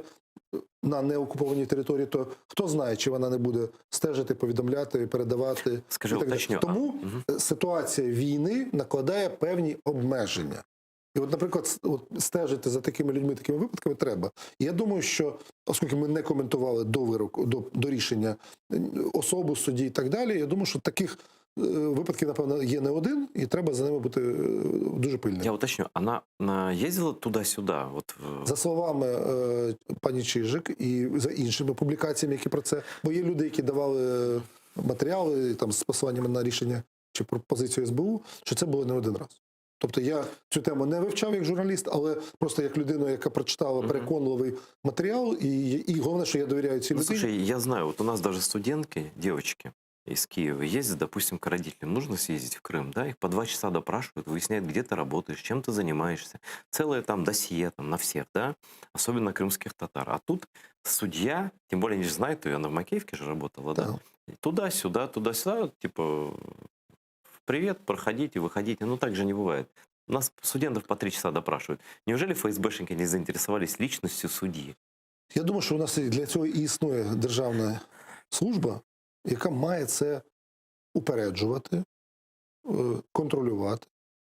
на неокупованій території, то хто знає, чи вона не буде стежити, повідомляти, передавати. Скажи, і так далі. уточню, Тому ситуація війни накладає певні обмеження. І от, наприклад, стежити за такими людьми, такими випадками треба. І я думаю, що, оскільки ми не коментували до вироку, до рішення особу судді і так далі, я думаю, що таких випадків, напевно, є не один, і треба за ними бути дуже пильним. Я уточню, она ездила туда-сюда? Вот... За словами пані Чижик і за іншими публікаціями, які про це, бо є люди, які давали матеріали там з посиланнями на рішення чи пропозицію СБУ, що це було не один раз. Тобто я цю тему не вивчав як журналіст, але просто як людина, яка прочитала переконливий матеріал, і головне, що я довіряю цій Ну, людині. слушай, я знаю, вот у нас даже студентки, девочки, из Киева ездят, допустим, к родителям. Нужно съездить в Крым, да, их по 2 часа допрашивают, выясняют, где ты работаешь, чем ты занимаешься. Целое там досье там, на всех, да, особенно крымских татар. А тут судья, тем более они же знают ее, она в Макеевке же работала, да, Да. туда-сюда, типа, привет, проходите, выходите. Ну, так же не бывает. У нас студентов по 3 часа допрашивают. Неужели ФСБшники не заинтересовались личностью судьи? Я думаю, що у нас і для цього і існує державна служба, яка має це упереджувати, контролювати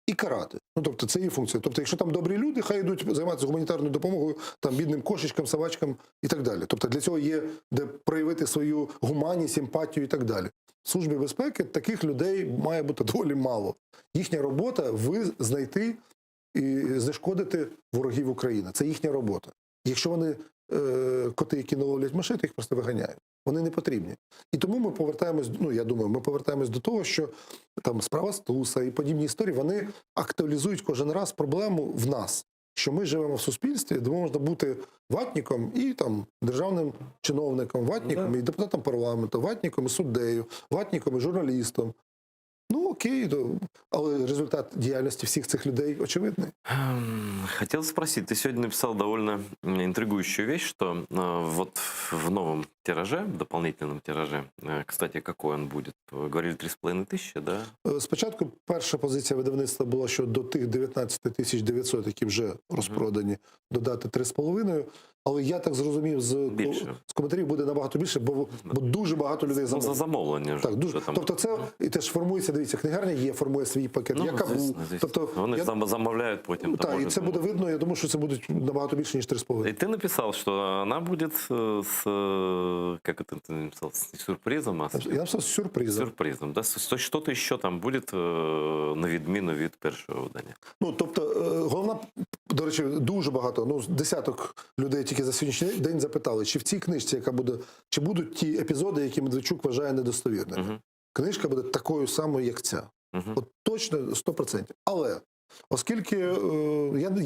і карати. Ну, тобто, це її функція. Тобто, якщо там добрі люди, хай йдуть займатися гуманітарною допомогою там бідним кошечкам, собачкам і так далі. Тобто, для цього є де проявити свою гуманність, емпатію і так далі. В Службі безпеки таких людей має бути доволі мало. Їхня робота знайти і знешкодити ворогів України. Це їхня робота. Якщо вони коти, які не ловлять мишей, то їх просто виганяють. Вони не потрібні. І тому ми повертаємось, ну я думаю, ми повертаємось до того, що там справа Стуса і подібні історії, вони актуалізують кожен раз проблему в нас. Що ми живемо в суспільстві, де можна бути ватником і там державним чиновником, ватником і депутатом парламенту, ватником і суддею, ватником і журналістом. Ну окей, але результат діяльності всіх цих людей очевидний. Хотел спросить, ты сегодня написал довольно интригующую вещь, что вот в новом тираже, дополнительном тираже, кстати, какой он будет? Говорили 3500, да? Спочатку перша позиція видавництва була, що до тих 19 900, які вже розпродані, додати 3,5. Але я так зрозумів, з коментарів буде набагато більше, бо дуже багато людей замовлення. За замовлення. Так, дуже. Тобто це і теж формується, дивіться, книгарня є, формує свій пакет, ну, є КАБУ. Тобто, вони замовляють потім. Так, і це буде видно, я думаю, що це буде набагато більше, ніж 3,5. І ти написав, що вона буде з, як ти написав, з сюрпризом? Я написав з сюрпризом. Сюрпризом, да? Що-то ще там буде на відміну від першого видання. Ну, тобто, головна, до речі, дуже багато, ну, десяток людей тільки за сьогоднішній день запитали, чи в цій книжці, яка буде, чи будуть ті епізоди, які Медведчук вважає недостовірними. Книжка буде такою самою, як ця. От точно 100%. Але, оскільки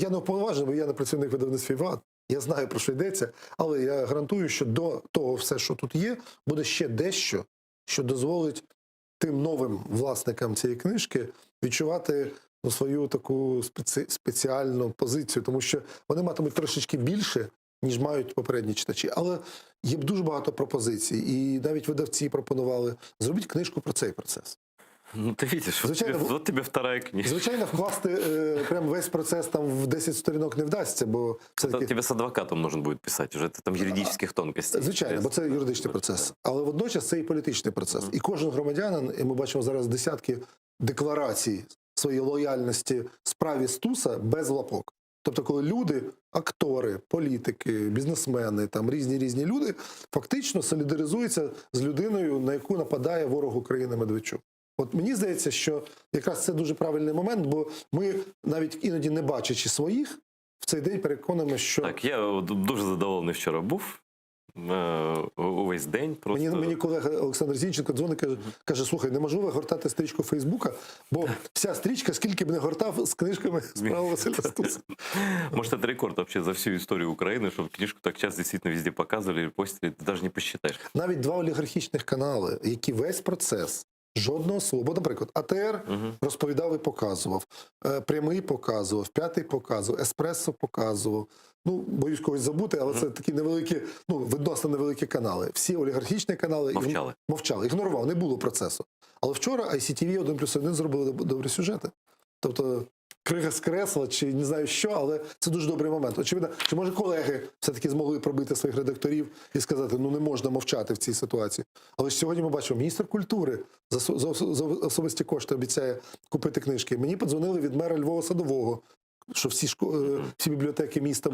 я не уповноважений, бо я не працівник видавництва ВАД, я знаю, про що йдеться, але я гарантую, що до того все, що тут є, буде ще дещо, що дозволить тим новим власникам цієї книжки відчувати свою таку спеціальну позицію, тому що вони матимуть трошечки більше, ніж мають попередні читачі. Але є дуже багато пропозицій, і навіть видавці пропонували зробити книжку про цей процес. Ну, ти бачиш, звичайно, от тобі вторая книга. Звичайно, вкласти прям весь процес там в 10 сторінок не вдасться, бо все-таки... Тебе з адвокатом нужно буде писати, вже там юридичних тонкостей. Звичайно, бо це юридичний процес. Але водночас це і політичний процес. І кожен громадянин, і ми бачимо зараз десятки декларацій своєї лояльності справі Стуса без лапок. Тобто, коли люди, актори, політики, бізнесмени, там різні люди, фактично солідаризуються з людиною, на яку нападає ворог України Медведчук. От мені здається, що якраз це дуже правильний момент, бо ми навіть іноді не бачачи своїх, в цей день переконуємо, що... Так, я дуже задоволений вчора був. Увесь день просто... Мені колега Олександр Зінченко дзвонить, каже, слухай, неможливо гортати стрічку Фейсбука, бо вся стрічка, скільки б не гортав, з книжками справа Василя Стуса. Может, это рекорд вообще за всю историю Украины, чтобы книжку так часто действительно везде показывали, постили, ты даже не посчитаешь. Навіть 2 олігархічних канали, які весь процес, жодного слова, бо, наприклад, АТР розповідав і показував, Прямий показував, П'ятий показував, Еспресо показував. Ну, боюсь когось забути, але це такі невеликі, ну, відносно невеликі канали. Всі олігархічні канали мовчали, ігнорував, не було процесу. Але вчора ICTV 1+1 зробили добрі сюжети. Тобто, крига з кресла, чи не знаю що, але це дуже добрий момент. Очевидно, що може колеги все-таки змогли пробити своїх редакторів і сказати, ну не можна мовчати в цій ситуації. Але ж сьогодні ми бачимо, міністр культури за особисті кошти обіцяє купити книжки. Мені подзвонили від мера Львова Садового, що всі бібліотеки міста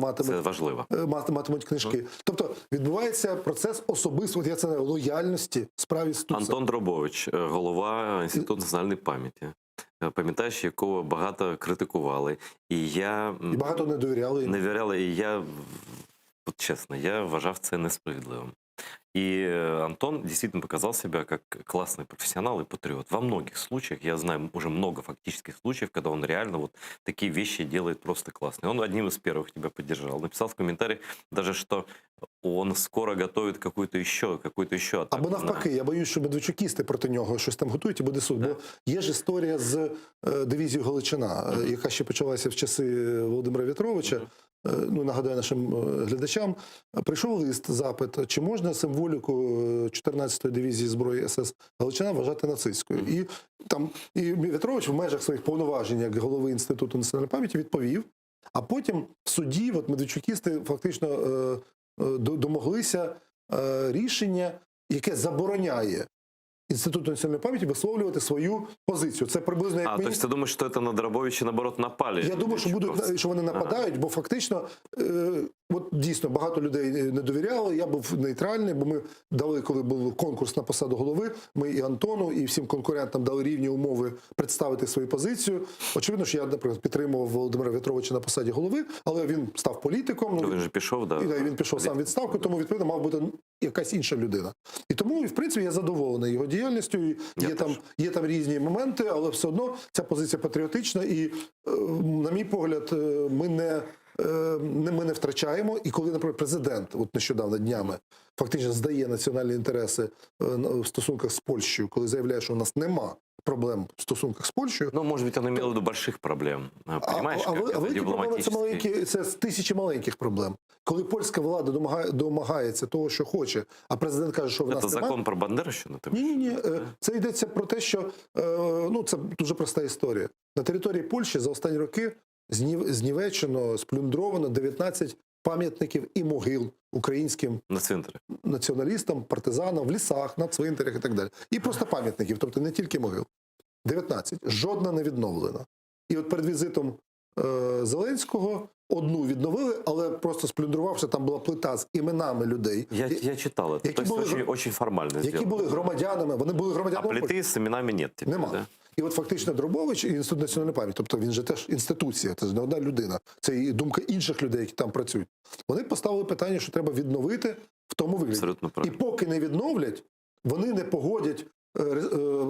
матимуть книжки. Тобто відбувається процес особистого, я це не лояльності справі Стуса. Антон Дробович, голова Інституту національної пам'яті. Пам'ятаєш, якого багато критикували. І багато не довіряли. І я, от чесно, я вважав це несправедливим. И Антон действительно показал себя как классный профессионал и патриот. Во многих случаях, я знаю уже много фактических случаев, когда он реально вот такие вещи делает просто классные. Он одним из первых тебя поддержал. Написал в комментариях даже, что он скоро готовить какую-то еще атаку. Або навпаки, я боюсь, що медведчукісти проти нього щось там готують і буде суд. Бо є ж історія з дивізією Галичина, яка ще почалася в часи Володимира В'ятровича. Ну, нагадаю нашим глядачам, прийшов лист, запит, чи можна символіку 14-ї дивізії зброї СС Галичина вважати нацистською. І В'ятрович в межах своїх повноважень як голови Інституту національної пам'яті відповів, а потім в суді медведчукісти фактично домоглися рішення, яке забороняє Інституту національної пам'яті висловлювати свою позицію. Це приблизно як то есть ты думаешь, что это на Драбовича, наоборот, напали? Я думаю, що вони нападають, бо фактично, от дійсно, багато людей не довіряли, я був нейтральний, бо ми дали, коли був конкурс на посаду голови, ми і Антону, і всім конкурентам дали рівні умови представити свою позицію. Очевидно, що я, наприклад, підтримував Володимира В'ятровича на посаді голови, але він став політиком. Ну, він же пішов, да. І він пішов сам в відставку, тому, відповідно, мав бути якась інша людина. І тому, в принципі, я задоволений його діяльністю, і є там різні моменти, але все одно ця позиція патріотична, і, на мій погляд, ми не втрачаємо. І коли, наприклад, президент от нещодавно днями фактично здає національні інтереси в стосунках з Польщею, коли заявляє, що у нас нема проблем в стосунках з Польщею. Ну, может быть, он имел в виду больших проблем. Понимаешь, А великі проблеми це дипломатические. це тисячі маленьких проблем. Коли польська влада домагається того, що хоче, а президент каже, що в нас Это немає. закон про Бандерщину? Ні. Це йдеться про те, що це дуже проста історія. На території Польщі за останні роки знівечено, сплюндровано 19 пам'ятників і могил українським На цвинтаре. націоналістам, партизанам, в лісах, на цвинтарях і так далі. І просто пам'ятників, тобто не тільки могил. 19. Жодна не відновлена. І от перед візитом Зеленського одну відновили, але просто сплюндрувавши, там була плита з іменами людей. Я читал это. То есть очень формально Які сделано. були громадянами, вони були А громадянами Польщі. плиты с именами нет теперь, Нема. да? І от фактично Дробович і Інститут національної пам'яті, тобто він же теж інституція, це ж не одна людина, це і думка інших людей, які там працюють. Вони поставили питання, що треба відновити в тому вигляді. Абсолютно І правильно. поки не відновлять, вони не погодять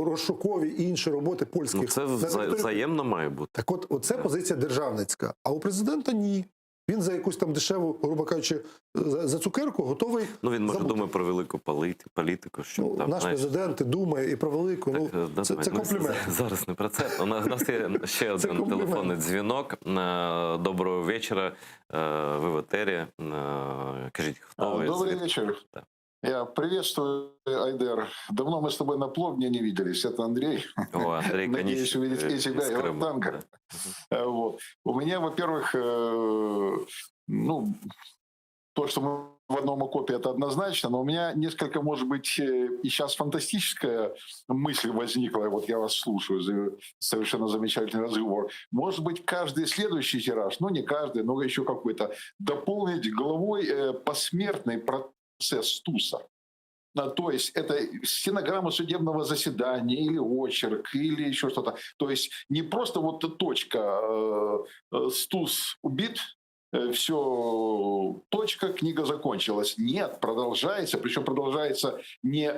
розшукові і інші роботи польських. Ну, це на території. взаємно має бути. Так от, оце позиція державницька. А у президента ні. Він за якусь там дешеву, грубо кажучи, за цукерку готовий Ну, він може забути. думає про велику політику, що там, Наш знаєш, президент і думає і про велику. Так, Це давай, комплімент. Зараз не про це. У нас є ще один комплімент. телефонний дзвінок. Доброго вечора. Ви в етері. Кажіть, хто ви? Добрый звідки? вечер. Да. Я приветствую, Айдер. Давно мы с тобой на Пловне не виделись. Это Андрей. О, Андрей Надеюсь Конич, увидеть и тебя, из и Крыма, Вахтанга. да. Вот. У меня, во-первых, то, что мы в одном окопе, это однозначно, но у меня несколько, может быть, и сейчас фантастическая мысль возникла, вот я вас слушаю, совершенно замечательный разговор. Может быть, каждый следующий тираж, ну не каждый, но еще какой-то, дополнить головой посмертный процесс Стуса. То есть это стенограмма судебного заседания или очерк, или еще что-то. То есть не просто вот точка, Стус убит, все, точка, книга закончилась. Нет, продолжается, причем продолжается не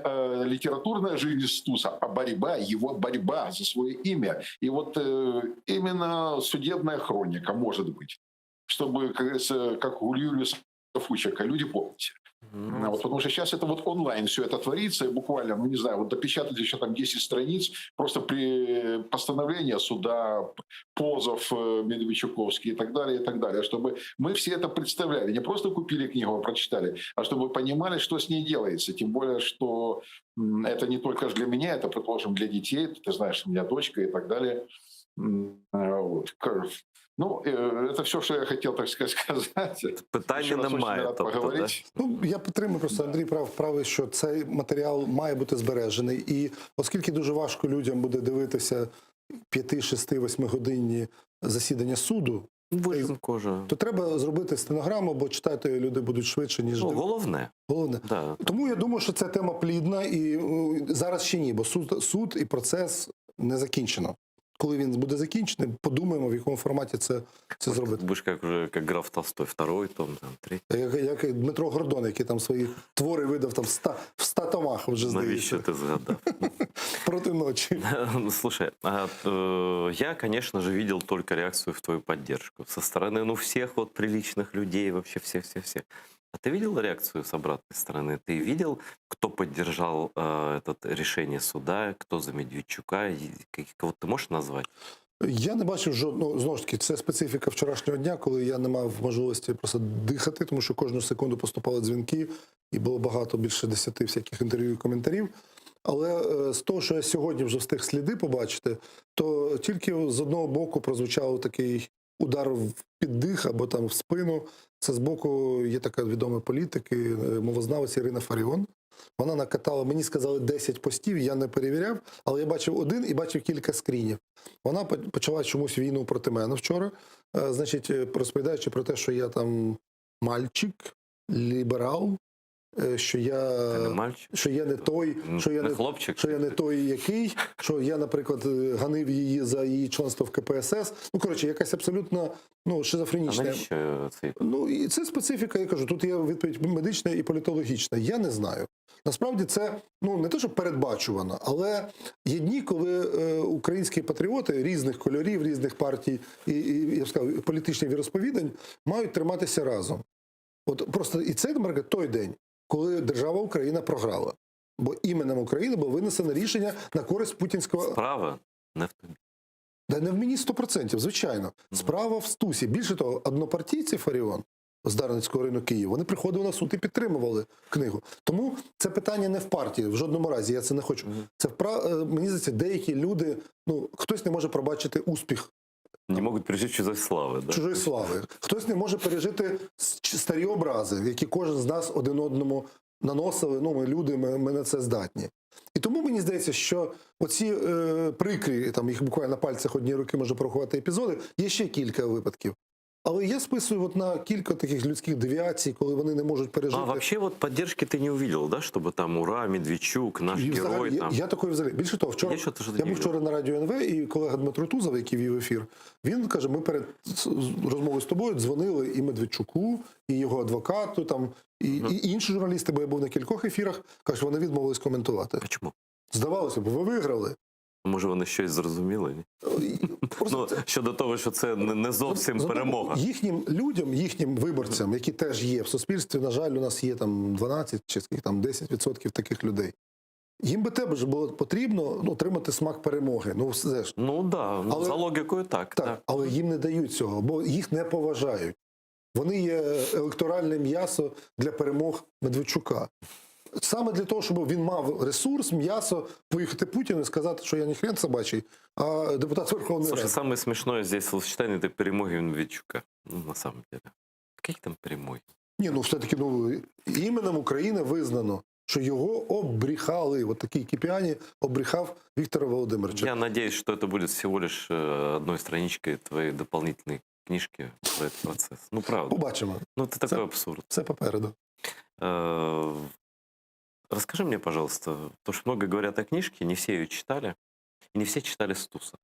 литературная жизнь Стуса, а борьба, его борьба за свое имя. И вот именно судебная хроника, может быть, чтобы, как говорится, как у Юлиуса Фучика, люди помните. Вот, потому что сейчас это вот онлайн все это творится, и буквально, ну не знаю, вот допечатать еще там 10 страниц, просто при постановлении суда, позов Медведчуковский и так далее, чтобы мы все это представляли, не просто купили книгу, а прочитали, а чтобы понимали, что с ней делается, тем более, что это не только для меня, это, предположим, для детей, ты знаешь, у меня дочка и так далее. Вот. Ну, це все, що я хотів, так сказати. Питання немає. Тобто, да? Ну, я підтримую просто Андрій правий, що цей матеріал має бути збережений. І оскільки дуже важко людям буде дивитися 5, 6, 8 годинні засідання суду, Вижим кожа. то треба зробити стенограму, бо читати люди будуть швидше, ніж Ну, головне. головне. Да. Тому я думаю, що ця тема плідна, і зараз ще ні, бо суд і процес не закінчено. Коли він буде закінчений, подумаємо, в якому форматі це зробити. Будешь как граф Толстой, второй том, там, третій. Як Дмитро Гордон, який там свої твори видав там в 100 томах вже, Навіщо здається, ти згадав? проти ночі. Слушай, я, конечно же, видел только реакцию в твою поддержку. Со стороны, всех вот приличных людей, вообще всех. А ты видел реакцию с обратной стороны? Ты видел, кто поддержал это решение суда, кто за Медведчука? Кого ты можешь назвать? Я не бачив жодного, знову ж таки, це специфіка вчорашнього дня, коли я не мав можливості просто дихати, тому що кожну секунду поступали дзвінки, і було багато, більше 10 всяких інтерв'ю і коментарів. Але з того, що я сьогодні вже встиг сліди побачити, то тільки з одного боку прозвучав такий удар в піддих або там в спину. Це з боку є така відома політики, мовознавець Ірина Фаріон. Вона накатала, мені сказали 10 постів, я не перевіряв, але я бачив один і бачив кілька скрінів. Вона почала чомусь війну проти мене вчора, значить, розповідаючи про те, що я там мальчик, ліберал, що я Ти не мальчик? що я не той, Не хлопчик? що я не той який, що я, наприклад, ганив її за її членство в КПСС. Ну, коротше, якась абсолютно А шизофренічна. навіщо цей? Ну, і це специфіка, я кажу, тут є відповідь медична і політологічна. Я не знаю. Насправді це, не те, що передбачувано, але є дні, коли українські патріоти різних кольорів, різних партій і я б сказав, політичних віросповідань мають триматися разом. От просто і це, наприклад, той день, коли держава Україна програла. Бо іменем України було винесено рішення на користь путінського... Справа не в тобі. Да не в мені 100%, звичайно. Справа в Стусі. Більше того, однопартійці Фаріон з Дарницького району Києва, вони приходили на суд і підтримували книгу. Тому це питання не в партії, в жодному разі, я це не хочу. Це мені здається, деякі люди, хтось не може пробачити успіх Не можуть пережити чужої слави. Да? чужої слави. Хтось не може пережити старі образи, які кожен з нас один одному наносили. Ми люди, ми на це здатні. І тому мені здається, що оці прикрі, там їх буквально на пальцях однієї руки можна порахувати епізоди, є ще кілька випадків. Але я списую на кілька таких людських девіацій, коли вони не можуть пережити. А вообще поддержки ты не увидел, да? Чтобы там ура, Медведчук, наш І герой. взагалі, Там. я такої взагалі. Більше того, вчора Є що-то, що ти я був не вчора на радіо НВ, і колега Дмитро Тузов, який вів ефір, він каже, ми перед розмовою з тобою дзвонили і Медведчуку, і його адвокату, там, і інші журналісти, бо я був на кількох ефірах, кажуть, вони відмовились коментувати. А чому? Здавалося б, ви виграли. Може, вони щось зрозуміли? Ні? Щодо того, що це не зовсім перемога. Їхнім людям, їхнім виборцям, які теж є в суспільстві, на жаль, у нас є там 12 чи там 10% таких людей. Їм би теж було потрібно отримати смак перемоги. Все ж. Да, за логікою так. Так, Да. але їм не дають цього, бо їх не поважають. Вони є електоральне м'ясо для перемог Медведчука. Саме для того, щоб він мав ресурс, м'ясо, поїхати Путіну і сказати, що я не хрен собачий, а депутат Верховної Слушай, Ради. самое смешное здесь словосочетание – это перемоги Медведчука. На самом деле. Какие там перемоги? Ні, все-таки іменем України визнано, що його обріхали. От такий Кіпіані обріхав Віктора Володимировича. Я надеюсь, что это будет всего лишь одной страничкой твоей дополнительной книжки про этот процесс. Правда. Побачимо. Это такой абсурд. Це попереду. Расскажи мне, пожалуйста, потому что много говорят о книжке, не все ее читали, и не все читали Стуса.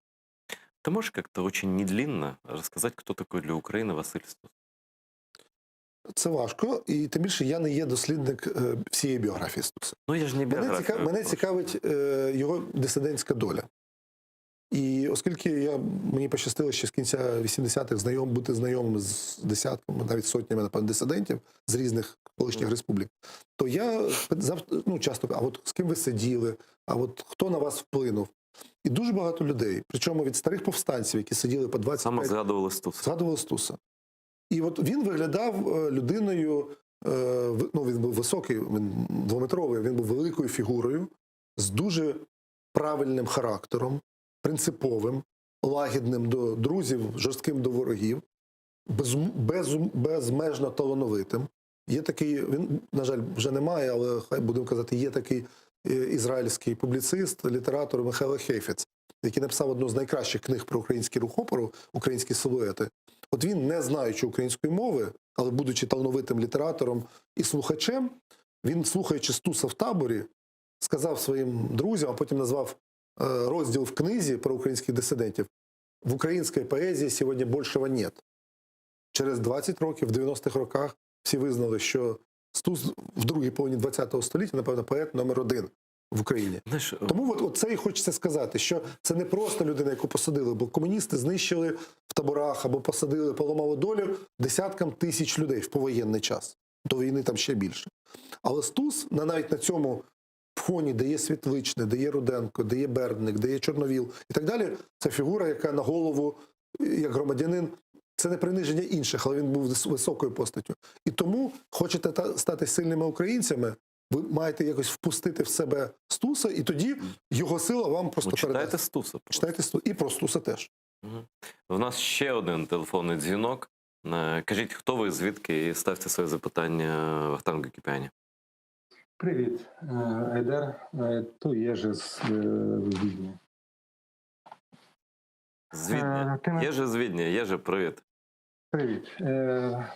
Ты можешь как-то очень недлинно рассказать, кто такой для України Василь Стус? Це важко, і тим більше я не є дослідник всієї біографії Стуса. Я ж не біографію. Мене цікавить його дисидентська доля. І оскільки мені пощастило ще з кінця 80-х бути знайомим з десятками, навіть сотнями, напевно, дисидентів з різних колишніх республік, то я часто, а от з ким ви сиділи, а от хто на вас вплинув? І дуже багато людей, причому від старих повстанців, які сиділи по 25 Саме згадували Стуса. Згадували Стуса. І от він виглядав людиною, він був високий, він двометровий, він був великою фігурою, з дуже правильним характером, принциповим, лагідним до друзів, жорстким до ворогів, безмежно талановитим. Є такий, він, на жаль, вже немає, але хай будемо казати, є такий ізраїльський публіцист, літератор Михайло Хейфець, який написав одну з найкращих книг про український рух опору, українські силуети. От він, не знаючи української мови, але будучи талановитим літератором і слухачем, він, слухаючи Стуса в таборі, сказав своїм друзям, а потім назвав розділ в книзі про українських дисидентів. В українській поезії сьогодні більшого нет. Через 20 років, в 90-х роках, всі визнали, що Стус в другій половині ХХ століття, напевно, поет номер 1 в Україні. Знаешь, Тому от це і хочеться сказати, що це не просто людина, яку посадили, бо комуністи знищили в таборах або посадили, поламали долю десяткам тисяч людей в повоєнний час. До війни там ще більше. Але Стус навіть на цьому фоні, де є Світличне, де є Руденко, де є Бердник, де є Чорновіл і так далі, це фігура, яка на голову, як громадянин, це не приниження інших, але він був високою постаттю. І тому хочете стати сильними українцями, ви маєте якось впустити в себе Стуса, і тоді його сила вам просто читайте передасть. Стуса. просто. Читайте Стуса. І про Стуса теж. Мгм. В нас ще один телефонний дзвінок. Кажіть, хто ви, звідки, і ставте своє запитання Вахтангу Кіпіані. Привіт, Айдар. То Єжи з Відні. З Відня. ти на- Єже з Відня. Єже, привіт. Привіт.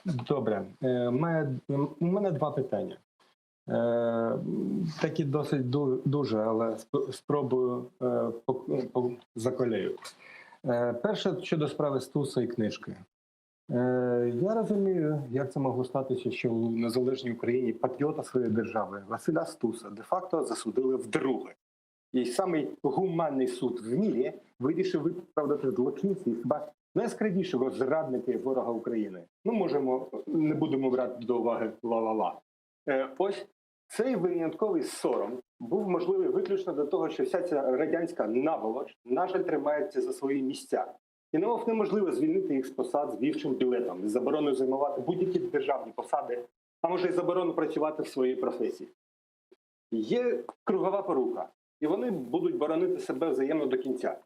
Добре. У мене два питання. Такі досить дуже, але спробую заколею. Перше, щодо справи Стуса і книжки. Я розумію, як це могло статися, що у незалежній Україні патріота своєї держави Василя Стуса де-факто засудили вдруге. І самий гуманний суд в мірі вирішив виправдати злочинців і хіба найскравішого зрадника і ворога України. Ну, не будемо брати до уваги ла-ла-ла. Ось цей винятковий сором був можливий виключно до того, що вся ця радянська наволоч, на жаль, тримається за свої місця. І немов неможливо звільнити їх з посад з вівчим білетом, з забороною займати будь-які державні посади, а може й заборону працювати в своїй професії. Є кругова порука, і вони будуть боронити себе взаємно до кінця.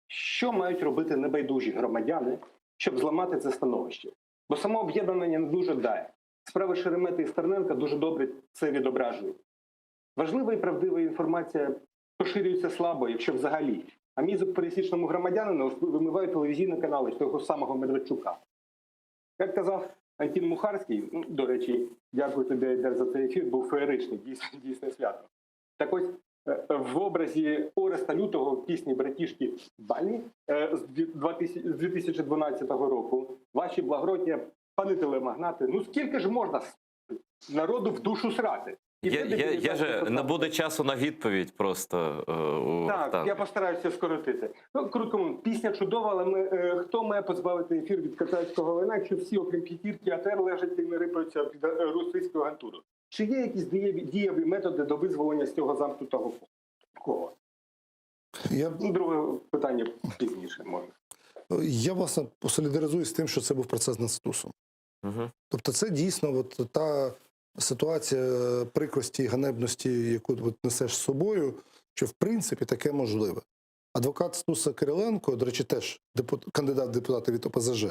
Що мають робити небайдужі громадяни, щоб зламати це становище? Бо само об'єднання не дуже дає. Справи Шеремета і Стерненка дуже добре це відображують. Важлива і правдива інформація поширюється слабо, якщо взагалі. А мізок пересічному громадянину вимивають телевізійні канали того самого Медведчука. Як казав Антін Мухарський, до речі, дякую тобі, Айдар, за цей ефір, був феєричний, дійсне свято. Так ось, в образі Ореста Лютого в пісні «Братішки Бальні» з 2012 року ваші благородні пани телемагнати, ну скільки ж можна народу в душу срати? Я же не буде часу на відповідь просто у Так, Вахтанга. я постараюся скоротити. Ну, коротко, пісня чудова, але хто має позбавити ефір від катарського вина, якщо всі, окрім п'ятірки АТР, лежать і не рипаються під російську агентуру? Чи є якісь дієві методи до визволення з цього замкнутого кола? Друге питання пізніше може. Я, власне, посолідаризуюсь з тим, що це був процес над Стусом. Угу. Тобто це дійсно от та ситуація прикрості і ганебності, яку от несеш з собою, що в принципі таке можливе. Адвокат Стуса Кириленко, до речі, теж кандидат в депутати від ОПЗЖ,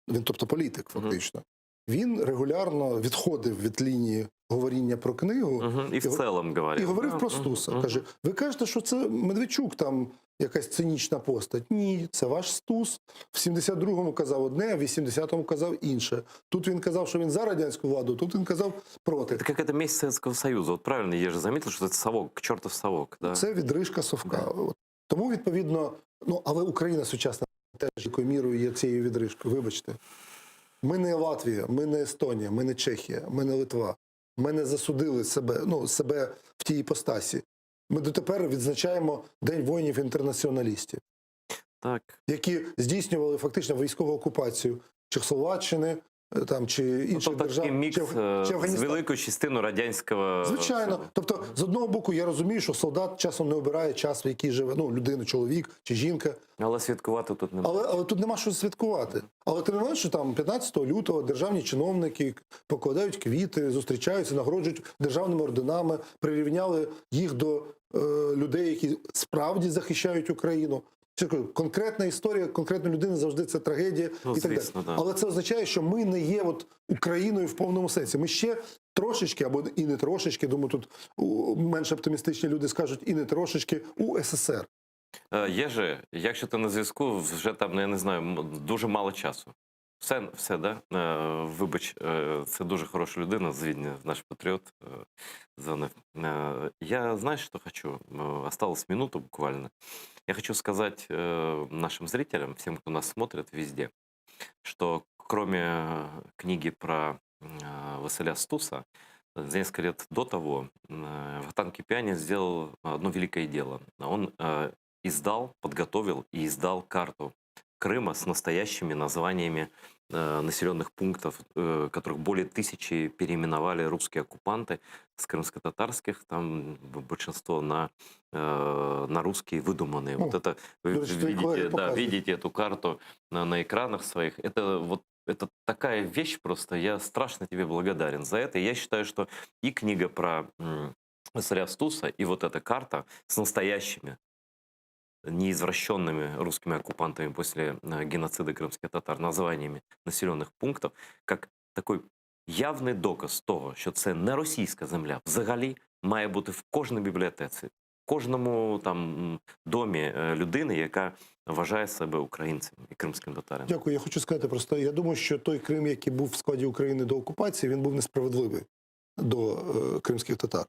він тобто політик фактично, він регулярно відходив від лінії говоріння про книгу І в цілому говорив. і говорив про Стуса. Каже, ви кажете, що це Медведчук там якась цинічна постать. Ні, це ваш Стус. В 72-му казав одне, а в 80-му казав інше. Тут він казав, що він за радянську владу, тут він казав проти. Это как это месть Советского Союза. Вот правильно, я же заметил, что это совок, чертов совок. Да? Це відрижка совка. От. Тому, відповідно, але Україна сучасна теж якою мірою є цією відрижкою. Вибачте. Ми не Латвія, ми не Естонія, ми не Чехія, ми не Литва. Ми не засудили себе в тій іпостасі. Ми дотепер відзначаємо День воїнів-інтернаціоналістів, Так. які здійснювали фактично військову окупацію Чехословаччини там, чи інших держав. Такий мікс чи з Афганістану. великою частиною радянського... Звичайно. Тобто, з одного боку, я розумію, що солдат часом не обирає час, в який живе, людина, чоловік чи жінка. Але святкувати тут немає. Але тут нема що святкувати. Але ти не знаєш, що там 15 лютого державні чиновники покладають квіти, зустрічаються, нагороджують державними орденами, прирівняли їх до людей, які справді захищають Україну. Конкретна історія, конкретної людини завжди це трагедія і так звісно, далі. да. Але це означає, що ми не є Україною в повному сенсі. Ми ще трошечки, або і не трошечки, думаю, тут менш оптимістичні люди скажуть, і не трошечки у СССР. Єже, якщо ти на зв'язку, вже там, я не знаю, дуже мало часу. Все, да? Вибач, це дуже хороша людина, Звідня, наш патріот, дзвонив. Я, знаешь, что хочу? Осталось минуту буквально. Я хочу сказать нашим зрителям, всем, кто нас смотрит везде, что кроме книги про Василя Стуса, за несколько лет до того Вахтанг Кипианин сделал одно великое дело. Он подготовил и издал карту Крыма с настоящими названиями населенных пунктов, которых более 1000 переименовали русские оккупанты с крымско-татарских, там большинство на русские выдуманные. Вот это вы видите, да, видите эту карту на экранах своих. Это такая вещь просто, я страшно тебе благодарен за это. Я считаю, что и книга про Василя Стуса, и вот эта карта с настоящими, неизвращенными русскими оккупантами после геноцида крымских татар названиями населених пунктів, як такий явний доказ того, що це не російська земля, взагалі має бути в кожній бібліотеці, в кожному там домі людини, яка вважає себе українцем і кримським татарем. Дякую. Я хочу сказати просто, я думаю, що той Крим, який був в складі України до окупації, він був несправедливий до кримських татар.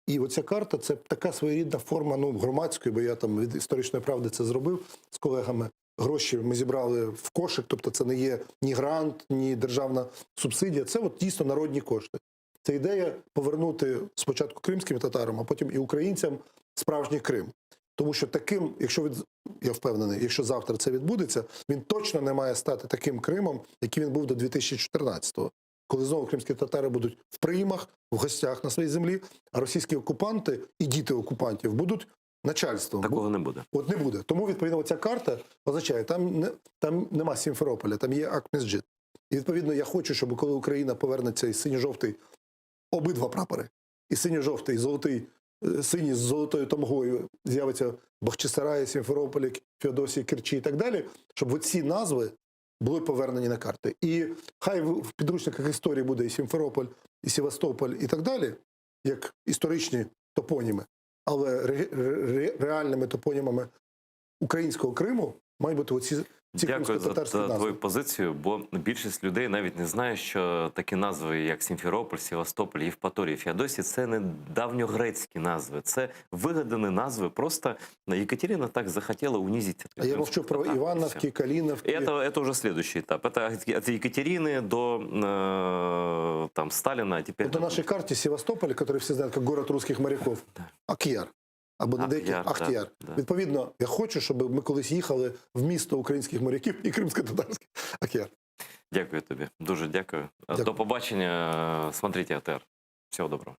І оця карта – це така своєрідна форма громадської, бо я там від історичної правди це зробив з колегами. Гроші ми зібрали в кошик, тобто це не є ні грант, ні державна субсидія. Це от дійсно народні кошти. Це ідея повернути спочатку кримським татарам, а потім і українцям справжній Крим. Тому що таким, я впевнений, якщо завтра це відбудеться, він точно не має стати таким Кримом, який він був до 2014-го. Коли знову кримські татари будуть в приймах, в гостях на своїй землі, а російські окупанти і діти окупантів будуть начальством. Такого не буде. От не буде. Тому, відповідно, ця карта означає, там нема Сімферополя, там є Акмезджит. І, відповідно, я хочу, щоб коли Україна повернеться і синьо-жовтий, обидва прапори, і синьо-жовтий, і золотий, синій з золотою тамгою, з'явиться Бахчисараї, Сімферополі, Феодосії, Керчі і так далі, щоб оці назви були повернені на карти. І хай в підручниках історії буде і Сімферополь, і Севастополь, і так далі, як історичні топоніми, але реальними топонімами українського Криму мають бути оці Дякую за кримсько-татарські назви. твою позицію, бо більшість людей навіть не знає, що такі назви, як Сімферополь, Севастополь, Євпаторія, Феодосія, це не давньогрецькі назви, це вигадані назви. Просто Екатерина так захотіла унизить. А я мовчу про Івановки, Каліновки. Это уже следующий этап. Это от Екатерины до там, Сталина, а теперь... Вот на нашей карте Севастополь, который все знають як город русских моряков, Ак'яр. Або на деяких Ахтіяр. Да. Відповідно, я хочу, щоб ми колись їхали в місто українських моряків і кримсько-татарських. Ак'яр. Дякую тобі. Дуже дякую. Дякую. До побачення. Смотрите АТР. Всього доброго.